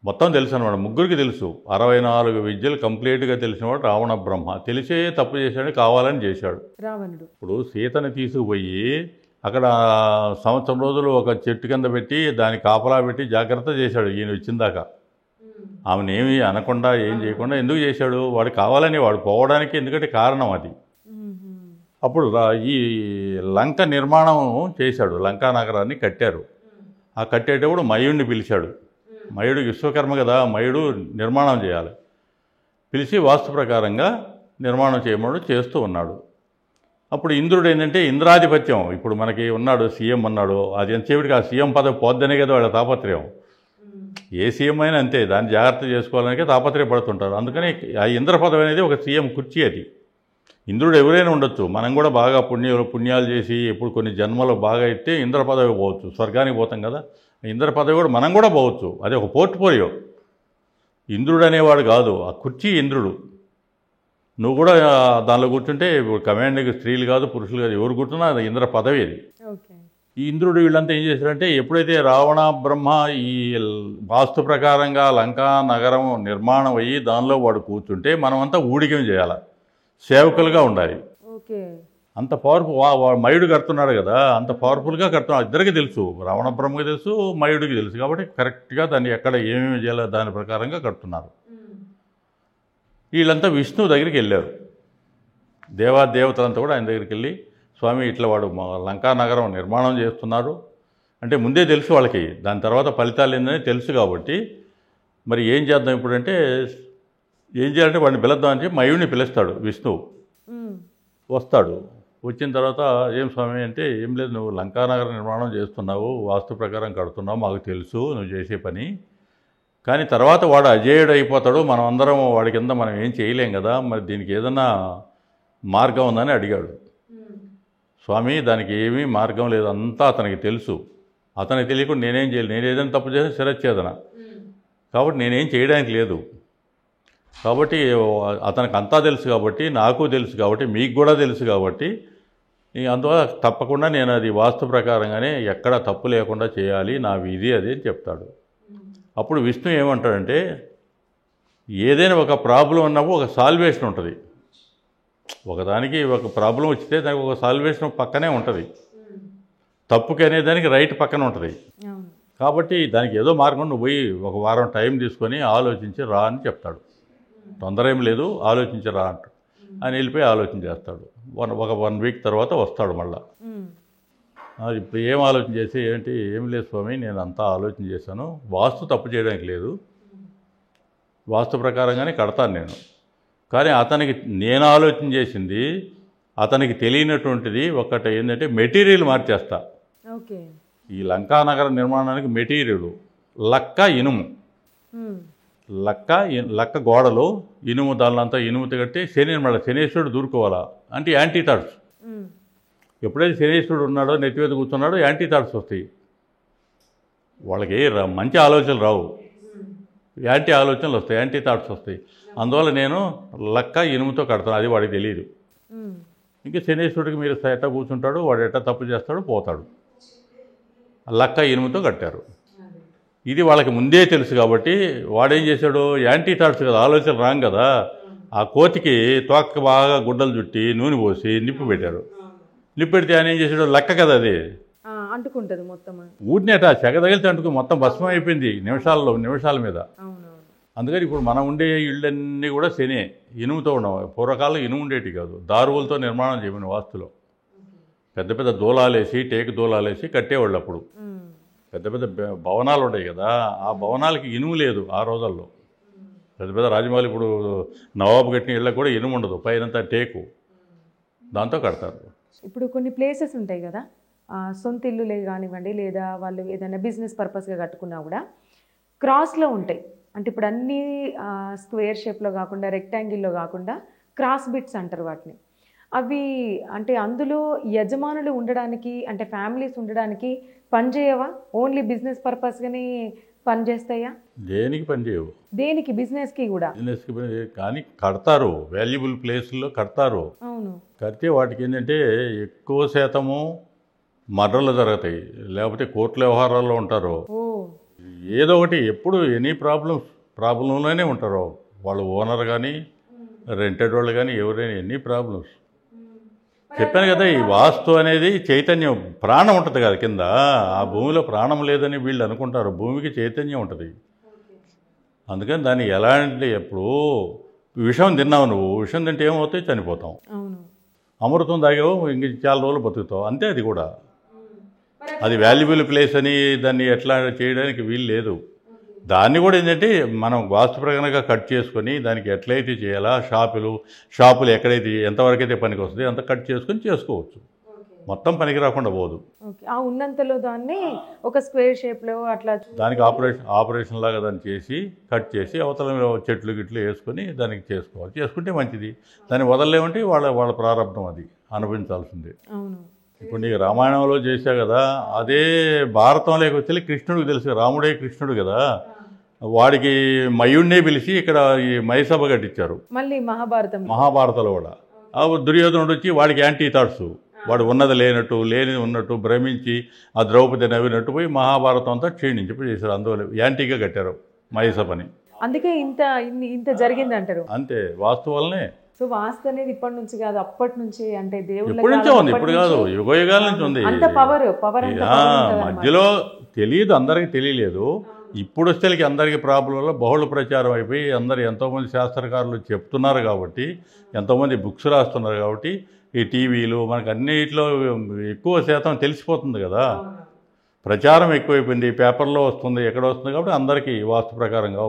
మొత్తం తెలుసు అనమాట. ముగ్గురికి తెలుసు. 64 విద్యలు కంప్లీట్గా తెలిసినవాడు రావణ బ్రహ్మ. తెలిసే తప్పు చేశాడు, కావాలని చేశాడు రావణుడు. ఇప్పుడు సీతని తీసుకుపోయి అక్కడ సంవత్సరం రోజులు ఒక చెట్టు కింద పెట్టి దాన్ని కాపలా పెట్టి జాగ్రత్త చేశాడు ఈయన వచ్చిందాకా. ఆమెనేమి అనకుండా ఏం చేయకుండా ఎందుకు చేశాడు? వాడు కావాలని, వాడు పోవడానికి ఎందుకంటే కారణం అది. అప్పుడు ఈ లంక నిర్మాణం చేశాడు, లంకా నగరాన్ని కట్టారు. ఆ కట్టేటప్పుడు మయుడిని పిలిచాడు. మయుడు విశ్వకర్మ కదా, మయుడు నిర్మాణం చేయాలి. పిలిచి వాస్తు ప్రకారంగా నిర్మాణం చేయమని చేస్తూ ఉన్నాడు. అప్పుడు ఇంద్రుడు ఏంటంటే ఇంద్రాధిపత్యం. ఇప్పుడు మనకి ఉన్నాడు సీఎం ఉన్నాడు, అది ఎంతసేపటికి ఆ సీఎం పదవి పోద్దనే కదా వాళ్ళ తాపత్రయం. ఏ సీఎం అయినా అంతే, దాన్ని జాగ్రత్త చేసుకోవాలనే తాపత్రయపడుతుంటారు. అందుకని ఆ ఇంద్ర పదవి అనేది ఒక సీఎం కుర్చీ. అది ఇంద్రుడు ఎవరైనా ఉండొచ్చు. మనం కూడా బాగా పుణ్యాలు చేసి ఎప్పుడు కొన్ని జన్మలో బాగా అయితే ఇంద్ర పదవి పోవచ్చు, స్వర్గానికి పోతాం కదా. ఇంద్ర పదవి కూడా మనం కూడా పోవచ్చు. అది ఒక పోర్ట్ఫోలియో. ఇంద్రుడు అనేవాడు కాదు, ఆ కుర్చీ ఇంద్రుడు. నువ్వు కూడా దానిలో కూర్చుంటే కమాండింగ్ స్త్రీలు కాదు, పురుషులు కాదు, ఎవరు కూర్చున్నా అది ఇంద్ర పదవి. అది ఈ ఇంద్రుడు వీళ్ళంతా ఏం చేశారంటే ఎప్పుడైతే రావణ బ్రహ్మ ఈ వాస్తు ప్రకారంగా లంకా నగరం నిర్మాణం అయ్యి దానిలో వాడు కూర్చుంటే మనమంతా ఊడికం చేయాలి, సేవకులుగా ఉండాలి. అంత పవర్ఫుల్ మయుడు కడుతున్నాడు కదా, అంత పవర్ఫుల్గా కడుతున్నాడు. ఇద్దరికి తెలుసు, రావణ బ్రహ్మకి తెలుసు, మయుడికి తెలుసు. కాబట్టి కరెక్ట్గా దాన్ని ఎక్కడ ఏమేమి చేయాలో దాని ప్రకారంగా కడుతున్నారు. వీళ్ళంతా విష్ణువు దగ్గరికి వెళ్ళారు. దేవతలంతా కూడా ఆయన దగ్గరికి వెళ్ళి, స్వామి ఇట్లా వాడు లంకా నగరం నిర్మాణం చేస్తున్నారు అంటే ముందే తెలుసు వాళ్ళకి. దాని తర్వాత ఫలితాలు ఏందని తెలుసు. కాబట్టి మరి ఏం చేద్దాం ఇప్పుడంటే, ఏం చేయాలంటే వాడిని పిలుద్దామని చెప్పి మయుడిని పిలుస్తాడు విష్ణువు. వస్తాడు. వచ్చిన తర్వాత ఏం స్వామి అంటే ఏం లేదు, నువ్వు లంకానగర నిర్మాణం చేస్తున్నావు, వాస్తు ప్రకారం కడుతున్నావు, మాకు తెలుసు నువ్వు చేసే పని. కానీ తర్వాత వాడు అజేయుడు అయిపోతాడు, మనం అందరం వాడి కింద మనం ఏం చేయలేం కదా, మరి దీనికి ఏదన్నా మార్గం ఉందని అడిగాడు. స్వామి దానికి ఏమీ మార్గం లేదు, అంతా అతనికి తెలుసు. అతనికి తెలియకుండా నేనేం చేయలేదు, నేను ఏదైనా తప్పు చేస్తే శిరచ్ఛేదన, కాబట్టి నేనేం చేయడానికి లేదు. కాబట్టి అతనికి అంతా తెలుసు కాబట్టి, నాకు తెలుసు కాబట్టి, మీకు కూడా తెలుసు కాబట్టి, అందువల్ల తప్పకుండా నేను అది వాస్తు ప్రకారంగానే ఎక్కడ తప్పు లేకుండా చేయాలి, నా విధి అది అని చెప్తాడు. అప్పుడు విష్ణు ఏమంటాడంటే, ఏదైనా ఒక ప్రాబ్లం ఉన్నప్పుడు ఒక సాల్వేషన్ ఉంటుంది. ఒకదానికి ఒక ప్రాబ్లం వచ్చితే దానికి ఒక సాల్వేషన్ పక్కనే ఉంటుంది, తప్పుకి అనేదానికి రైట్ పక్కన ఉంటుంది. కాబట్టి దానికి ఏదో మార్గం, నువ్వు పోయి ఒక వారం టైం తీసుకొని ఆలోచించి రా అని చెప్తాడు. తొందర ఏం లేదు, ఆలోచించి రా అంట. ఆయన వెళ్ళిపోయి ఆలోచన చేస్తాడు. ఒక 1 వీక్ తర్వాత వస్తాడు మళ్ళా. ఇప్పుడు ఏం ఆలోచన చేసి ఏంటి, ఏం లేదు స్వామి, నేను అంతా ఆలోచన చేశాను, వాస్తు తప్పు చేయడానికి లేదు, వాస్తు ప్రకారంగానే కడతాను నేను. కానీ అతనికి నేను ఆలోచన చేసింది అతనికి తెలియనటువంటిది ఒకటి ఏంటంటే మెటీరియల్ మార్చేస్తా. ఓకే. ఈ లంకానగర నిర్మాణానికి మెటీరియల్ లక్క ఇనుము, లక్క గోడలు ఇనుము, దానిలంతా ఇనుముతో కట్టి శనేశ్వరుడు దూరుకోవాలా అంటే యాంటీ థాట్స్. ఎప్పుడైతే శనేశ్వరుడు ఉన్నాడో నెత్తి మీద కూర్చున్నాడో యాంటీ థాట్స్ వస్తాయి, వాళ్ళకి మంచి ఆలోచనలు రావు, యాంటీ ఆలోచనలు వస్తాయి, యాంటీ థాట్స్ వస్తాయి. అందువల్ల నేను లక్క ఇనుముతో కడతాను, అది వాడికి తెలియదు. ఇంకా శనేశ్వరుడికి మీరు ఎట్ట కూర్చుంటాడు, వాడు ఎట్ట తప్పు చేస్తాడు, పోతాడు. లక్క ఇనుముతో కట్టారు. ఇది వాళ్ళకి ముందే తెలుసు కాబట్టి వాడేం చేశాడు, యాంటీ థాట్స్ కదా, ఆలోచన రాంగ్ కదా, ఆ కోతికి తోక బాగా గుడ్డలు చుట్టి నూనె పోసి నిప్పు పెట్టారు. నిప్పు పెడితే ఆయన ఏం చేశాడు, లక్క కదా అది అంటుకుంటుంది మొత్తం, ఊరినేట చెగ తగిలితే అంటుకు మొత్తం భస్మం అయిపోయింది నిమిషాల మీద. అందుకని ఇప్పుడు మనం ఉండే ఇళ్ళన్నీ కూడా శనే, ఇనుముతో ఉన్నాం. పూర్వకాలం ఇనుము ఉండేటి కాదు, దారువులతో నిర్మాణం చేయమని వాస్తులో పెద్ద పెద్ద దూలాలేసి, టేకు దూలాలేసి కట్టేవాళ్ళు. అప్పుడు పెద్ద పెద్ద భవనాలు ఉన్నాయి కదా, ఆ భవనాలకి ఇనుము లేదు ఆ రోజుల్లో. పెద్ద పెద్ద రాజమౌళి ఇప్పుడు నవాబు కట్టిన ఇళ్ళకి కూడా ఇనుము ఉండదు, పైనంతా టేకు, దాంతో కడతారు. ఇప్పుడు కొన్ని ప్లేసెస్ ఉంటాయి కదా, సొంత ఇల్లులే కానివ్వండి, లేదా వాళ్ళు ఏదైనా బిజినెస్ పర్పస్గా కట్టుకున్నా కూడా క్రాస్లో ఉంటాయి. అంటే ఇప్పుడు అన్నీ స్క్వేర్ షేప్లో కాకుండా, రెక్టాంగిల్లో కాకుండా క్రాస్ బిట్స్ అంటారు వాటిని. అవి అంటే అందులో యజమానులు ఉండడానికి, అంటే ఫ్యామిలీస్ ఉండడానికి పనిచేయవా? ఓన్లీ బిజినెస్ పర్పస్గానే పనిచేస్తాయా? దేనికి పనిచేయవు, దేనికి, బిజినెస్కి కూడా. బిజినెస్కి కానీ కడతారు, వాల్యుబుల్ ప్లేస్లో కడతారు. అవును, కడితే వాటికి ఏంటంటే ఎక్కువ శాతము మర్డర్లు జరుగుతాయి, లేకపోతే కోర్టుల వ్యవహారాల్లో ఉంటారు. ఏదో ఒకటి ఎప్పుడు ఎనీ ప్రాబ్లంలోనే ఉంటారు వాళ్ళు, ఓనర్ కానీ రెంటెడ్ వాళ్ళు కానీ ఎవరైనా, ఎనీ ప్రాబ్లమ్స్. చెప్పాను కదా, ఈ వాస్తు అనేది చైతన్యం, ప్రాణం ఉంటుంది కదా కింద, ఆ భూమిలో ప్రాణం లేదని వీళ్ళు అనుకుంటారు, భూమికి చైతన్యం ఉంటుంది. అందుకని దాన్ని ఎలాంటి, ఎప్పుడు విషం తిన్నావు నువ్వు, విషం తింటే ఏమవుతాయి, చనిపోతాం. అమృతం తాగావు ఇంక చాలా రోజులు బతుకుతావు, అంతే. అది కూడా అది వాల్యుబుల్ ప్లేస్ అని దాన్ని ఎట్లా చేయడానికి వీలు లేదు. దాన్ని కూడా ఏంటంటే మనం వాస్తు ప్రకారంగా కట్ చేసుకొని దానికి ఎట్లయితే చేయాలా, షాపులు ఎక్కడైతే ఎంతవరకు అయితే పనికి వస్తుంది అంత కట్ చేసుకొని చేసుకోవచ్చు, మొత్తం పనికి రాకుండా పోదు. ఆ ఉన్నంతలో దాన్ని ఒక స్క్వేర్ షేప్లో అట్లా దానికి ఆపరేషన్ లాగా దాన్ని చేసి కట్ చేసి అవతల చెట్లు గిట్లు వేసుకొని దానికి చేసుకోవాలి, చేసుకుంటే మంచిది. దాన్ని వదలలేమంటే వాళ్ళ ప్రారంభం, అది అనుభవించాల్సిందే. ఇప్పుడు నీకు రామాయణంలో చేశా కదా, అదే భారతంలోకి వచ్చి కృష్ణుడికి తెలుసు, రాముడే కృష్ణుడు కదా, వాడికి మయుడినే పిలిచి ఇక్కడ ఈ మైసభ కట్టించారు. మళ్ళీ మహాభారతంలో కూడా ఆ దుర్యోధనుడు వచ్చి వాడికి యాంటీ థాట్స్, వాడు ఉన్నది లేనట్టు, లేనిది ఉన్నట్టు భ్రమించి ఆ ద్రౌపది నవ్వినట్టు పోయి మహాభారతం అంతా క్షీణించి చేశారు. అందువల్ల యాంటీగా కట్టారు మైసభని. అందుకే ఇంత జరిగింది అంటారు. అంతే, వాస్తు వల్లనే. సో వాస్తు అనేది ఇప్పటి నుంచి కాదు, అప్పటి నుంచి, అంటే దేవుళ్ళ ఎప్పటి నుంచో ఉంది, ఇప్పుడు కాదు, యుగయుగాల నుంచి ఉంది. పవర్ మధ్యలో తెలియదు, అందరికీ తెలియలేదు. ఇప్పుడు వచ్చేకి అందరికీ ప్రాబ్లం వల్ల బహుళ ప్రచారం అయిపోయి అందరు ఎంతోమంది శాస్త్రకారులు చెప్తున్నారు కాబట్టి, ఎంతోమంది బుక్స్ రాస్తున్నారు కాబట్టి, ఈ టీవీలు మనకు అన్నిట్లో ఎక్కువ శాతం తెలిసిపోతుంది కదా, ప్రచారం ఎక్కువైపోయింది, పేపర్లో వస్తుంది, ఎక్కడ వస్తుంది కాబట్టి అందరికీ వాస్తు ప్రకారంగా.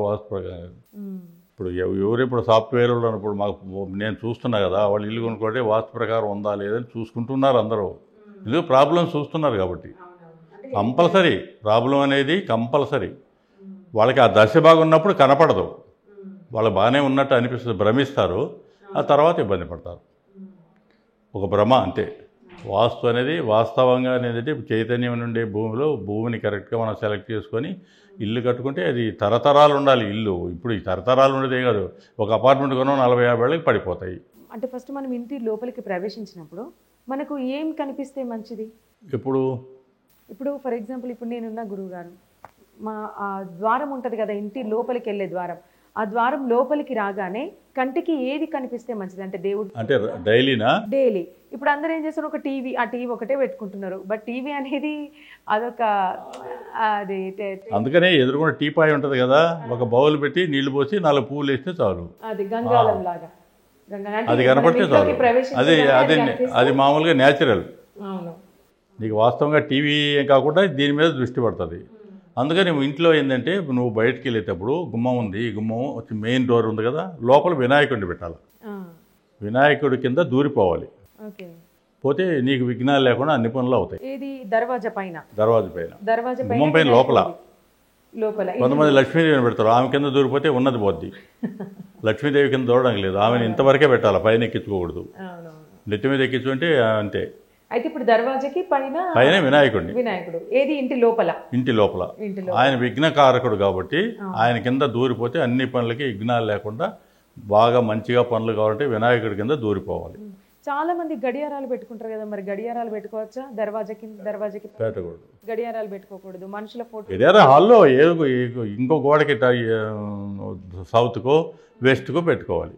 ఇప్పుడు ఎవరెప్పుడు సాఫ్ట్వేర్ వాళ్ళు ఇప్పుడు మాకు నేను చూస్తున్నా కదా, వాళ్ళు ఇల్లు కొనుక్కుంటే వాస్తు ప్రకారం ఉందా లేదని చూసుకుంటున్నారు అందరూ. ఎందుకు ప్రాబ్లం చూస్తున్నారు కాబట్టి కంపల్సరీ ప్రాబ్లం అనేది కంపల్సరీ. వాళ్ళకి ఆ దశ బాగున్నప్పుడు కనపడదు, వాళ్ళు బాగానే ఉన్నట్టు అనిపిస్తుంది, భ్రమిస్తారు, ఆ తర్వాత ఇబ్బంది పడతారు. ఒక భ్రమ అంతే. వాస్తు అనేది వాస్తవంగా అనేది చైతన్యం నుండే భూమిని కరెక్ట్గా మనం సెలెక్ట్ చేసుకొని ఇల్లు కట్టుకుంటే అది తరతరాలు ఉండాలి. ఇల్లు ఇప్పుడు ఈ తరతరాలు ఉండేదే కాదు, ఒక అపార్ట్మెంట్ కొన్నా 40-50 ఏళ్ళకి పడిపోతాయి. అంటే ఫస్ట్ మనం ఇంటి లోపలికి ప్రవేశించినప్పుడు మనకు ఏం కనిపిస్తే మంచిది? ఇప్పుడు ఫర్ ఎగ్జాంపుల్ ఇప్పుడు నేనున్న గురువుగారు, మా ఆ ద్వారం ఉంటుంది కదా, ఇంటి లోపలికి వెళ్ళే ద్వారం, ఆ ద్వారం లోపలికి రాగానే కంటికి ఏది కనిపిస్తే మంచిది? అంటే దేవుడు అంటే డైలీ ఇప్పుడు అందరూ ఏం చేస్తారు, ఒక టీవీ, ఆ టీవీ ఒకటే పెట్టుకుంటున్నారు. బట్ టీవీ అనేది అదొక అది అందుకనే ఎదురుకుండా టీపాయ్ ఉంటుంది కదా, ఒక బౌల్ పెట్టి నీళ్లు పోసి 4 పువ్వులు వేస్తే చాలు, అది గంగాళం లాగా అది కనపడితే చాలు. అది మామూలుగా న్యాచురల్. నీకు వాస్తవంగా టీవీ కాకుండా దీని మీద దృష్టి పడుతుంది. అందుకని ఇంట్లో ఏంటంటే నువ్వు బయటికి వెళ్ళేటప్పుడు గుమ్మం ఉంది, ఈ గుమ్మం వచ్చి మెయిన్ డోర్ ఉంది కదా, లోపల వినాయకుడిని పెట్టాలి. వినాయకుడి కింద దూరిపోవాలి, పోతే నీకు విఘ్నాలు లేకుండా అన్ని పనులు అవుతాయి. దర్వాజా పైన గుమ్మం పైన లోపల కొంతమంది లక్ష్మీదేవిని పెడతారు, ఆమె కింద దూరిపోతే ఉన్నది పోద్ది. లక్ష్మీదేవి కింద దూరడం లేదు, ఆమెను ఇంతవరకే పెట్టాలి, పైన ఎక్కించుకోకూడదు. నెత్తి మీద ఎక్కించుకుంటే అంతే. అయితే ఇప్పుడు దర్వాజాకి పైన వినాయకుడు ఏది ఇంటి లోపల ఆయన విఘ్నకారకుడు కాబట్టి ఆయన కింద దూరిపోతే అన్ని పనులకి విఘ్నాలు లేకుండా బాగా మంచిగా పనులు కావాలంటే వినాయకుడి కింద దూరిపోవాలి. చాలా మంది గడియారాలు పెట్టుకుంటారు కదా, మరి గడియారాలు పెట్టుకోవచ్చా? దర్వాజాకి పెట్టకూడదు, గడియారాలు పెట్టుకోకూడదు. మనుషుల ఫోటో గడియారం హాల్లో ఇంకో గోడకి సౌత్కో వెస్ట్కో పెట్టుకోవాలి.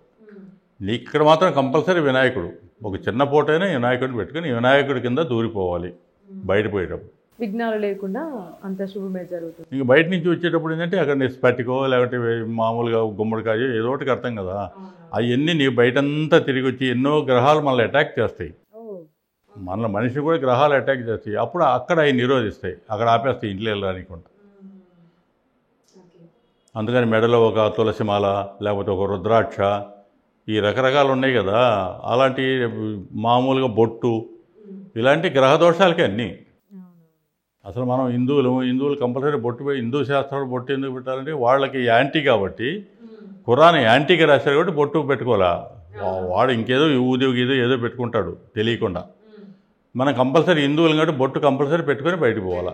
ఇక్కడ మాత్రం కంపల్సరీ వినాయకుడు, ఒక చిన్న ఫోటో అయినా వినాయకుడిని పెట్టుకుని వినాయకుడి కింద దూరిపోవాలి. బయట పోయేటప్పుడు విఘ్నాలు లేకుండా అంత శుభమే జరుగుతుంది. ఇంక బయట నుంచి వచ్చేటప్పుడు ఏంటంటే అక్కడ స్పటికో లేకపోతే మామూలుగా గుమ్మడికాయ ఏదో ఒకటి కడతాం కదా, అవన్నీ నీ బయటంతా తిరిగి వచ్చి ఎన్నో గ్రహాలు మనల్ని అటాక్ చేస్తాయి. మనిషి కూడా గ్రహాలు అటాక్ చేస్తాయి. అప్పుడు అక్కడ అవి నిరోధిస్తాయి, అక్కడ ఆపేస్తాయి ఇంట్లో వెళ్ళడానికుండా. అందుకని మెడలో ఒక తులసిమాల లేకపోతే ఒక రుద్రాక్ష, ఈ రకరకాలు ఉన్నాయి కదా, అలాంటి మామూలుగా బొట్టు, ఇలాంటి గ్రహదోషాలకి అన్నీ. అసలు మనం హిందువులు కంపల్సరీ బొట్టు, హిందూ శాస్త్రాలు బొట్టు ఎందుకు పెట్టాలంటే వాళ్ళకి యాంటీ కాబట్టి, ఖురాన్ యాంటీగా రాశారు కాబట్టి బొట్టు పెట్టుకోవాలా. వాడు ఇంకేదో ఊదేదో ఏదో పెట్టుకుంటాడు తెలియకుండా. మనం కంపల్సరీ హిందువులు కాబట్టి బొట్టు కంపల్సరీ పెట్టుకొని బయటకు పోవాలా,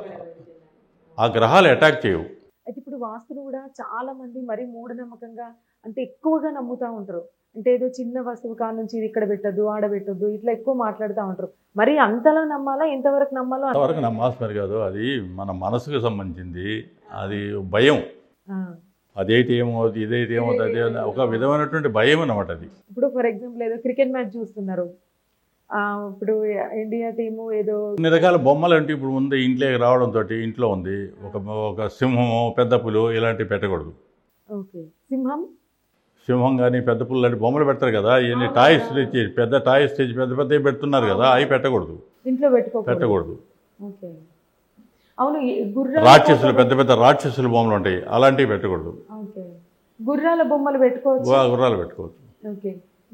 ఆ గ్రహాలు అటాక్ చేయవు. అయితే ఇప్పుడు వాస్తును కూడా చాలా మంది మరీ మూఢనమ్మకంగా అంటే ఎక్కువగా నమ్ముతూ ఉంటారు. అంటే ఏదో చిన్న వస్తువు కాడ నుంచి ఇది ఇక్కడ పెట్టద్దు, ఆడ పెట్టద్దు, ఇట్లా ఎక్కువ మాట్లాడుతూ ఉంటారు. మరి అంతలా నమ్మాలా? ఎంతవరకు నమ్మాలో అంతవరకు నమ్మాల్సిన కాదు. అది మన మనసుకు సంబంధించింది, అది భయం. అదైతే ఏమవుతుంది, ఇదైతే ఏమవుతుంది, అదే ఒక విధమైనటువంటి భయం అన్నమాట అది. ఇప్పుడు ఫర్ ఎగ్జాంపుల్ ఏదో క్రికెట్ మ్యాచ్ చూస్తున్నారు, ఇప్పుడు ఇండియా టీము ఏదో కొన్ని రకాల బొమ్మలు అంటే ఇప్పుడు ముందు ఇంట్లోకి రావడంతో ఇంట్లో ఉంది ఒక సింహము, పెద్ద పులు ఇలాంటివి పెట్టకూడదు. సింహం కానీ పెద్ద పులు లాంటి బొమ్మలు పెడతారు కదా, ఇవన్నీ టాయ్స్ తెచ్చి పెద్ద పెద్దవి పెడుతున్నారు కదా, అవి పెట్టకూడదు, ఇంట్లో పెట్టకూడదు. అవును, రాక్షసులు పెద్ద రాక్షసుల బొమ్మలు ఉంటాయి, అలాంటివి పెట్టకూడదు. గుర్రాల బొమ్మలు పెట్టుకోవచ్చు,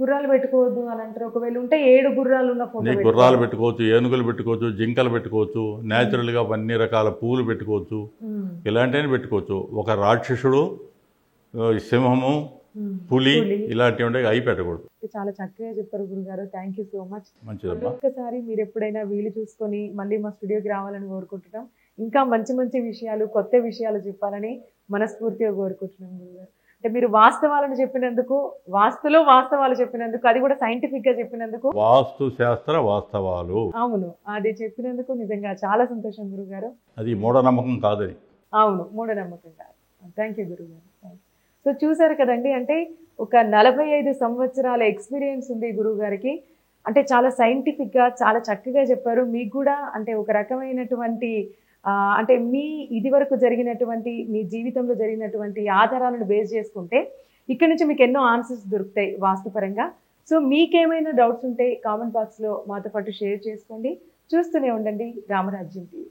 గుర్రాలు పెట్టుకోవద్దు అని అంటారు. ఒకవేళ ఉంటే 7 గుర్రాలు ఉన్న ఫోటో, గుర్రాలు పెట్టుకోవచ్చు, ఏనుగులు పెట్టుకోవచ్చు, జింకలు పెట్టుకోవచ్చు, న్యాచురల్గా అన్ని రకాల పువ్వులు పెట్టుకోవచ్చు, ఇలాంటివన్నీ పెట్టుకోవచ్చు. ఒక రాక్షసుడు, సింహము, పులి ఇలాంటివి ఉంటాయి, అవి పెట్టకూడదు. చాలా చక్కగా చెప్పారు గురుగారు, థ్యాంక్ యూ సో మచ్. మంచిదమ్మా. ఒక్కసారి మీరు ఎప్పుడైనా వీలు చూసుకొని మళ్ళీ మా స్టూడియోకి రావాలని కోరుకుంటున్నాం. ఇంకా మంచి మంచి విషయాలు, కొత్త విషయాలు చెప్పాలని మనస్ఫూర్తిగా కోరుకుంటున్నాం గురుగారు. అంటే మీరు వాస్తవాలను చెప్పినందుకు, వాస్తులో వాస్తవాలు చెప్పినందుకు, అది కూడా సైంటిఫిక్ గా చెప్పినందుకు, వాస్తు శాస్త్ర వాస్తవాలు, అవును, అది చెప్పినందుకు నిజంగా చాలా సంతోషం గురుగారు. అది మూఢనమ్మకం కాదని. అవును, మూఢనమ్మకం కాదు. థ్యాంక్ యూ గురుగారు. సో చూసారు కదండి, అంటే ఒక 45 సంవత్సరాల ఎక్స్పీరియన్స్ ఉంది గురువు గారికి. అంటే చాలా సైంటిఫిక్గా చాలా చక్కగా చెప్పారు. మీకు కూడా అంటే ఒక రకమైనటువంటి అంటే మీ ఇది వరకు జరిగినటువంటి మీ జీవితంలో జరిగినటువంటి ఆధారాలను బేస్ చేసుకుంటే ఇక్కడ నుంచి మీకు ఎన్నో ఆన్సర్స్ దొరుకుతాయి వాస్తుపరంగా. సో మీకేమైనా డౌట్స్ ఉంటే కామెంట్ బాక్స్లో మాతో పాటు షేర్ చేసుకోండి. చూస్తూనే ఉండండి రామరాజ్యం టీవీ.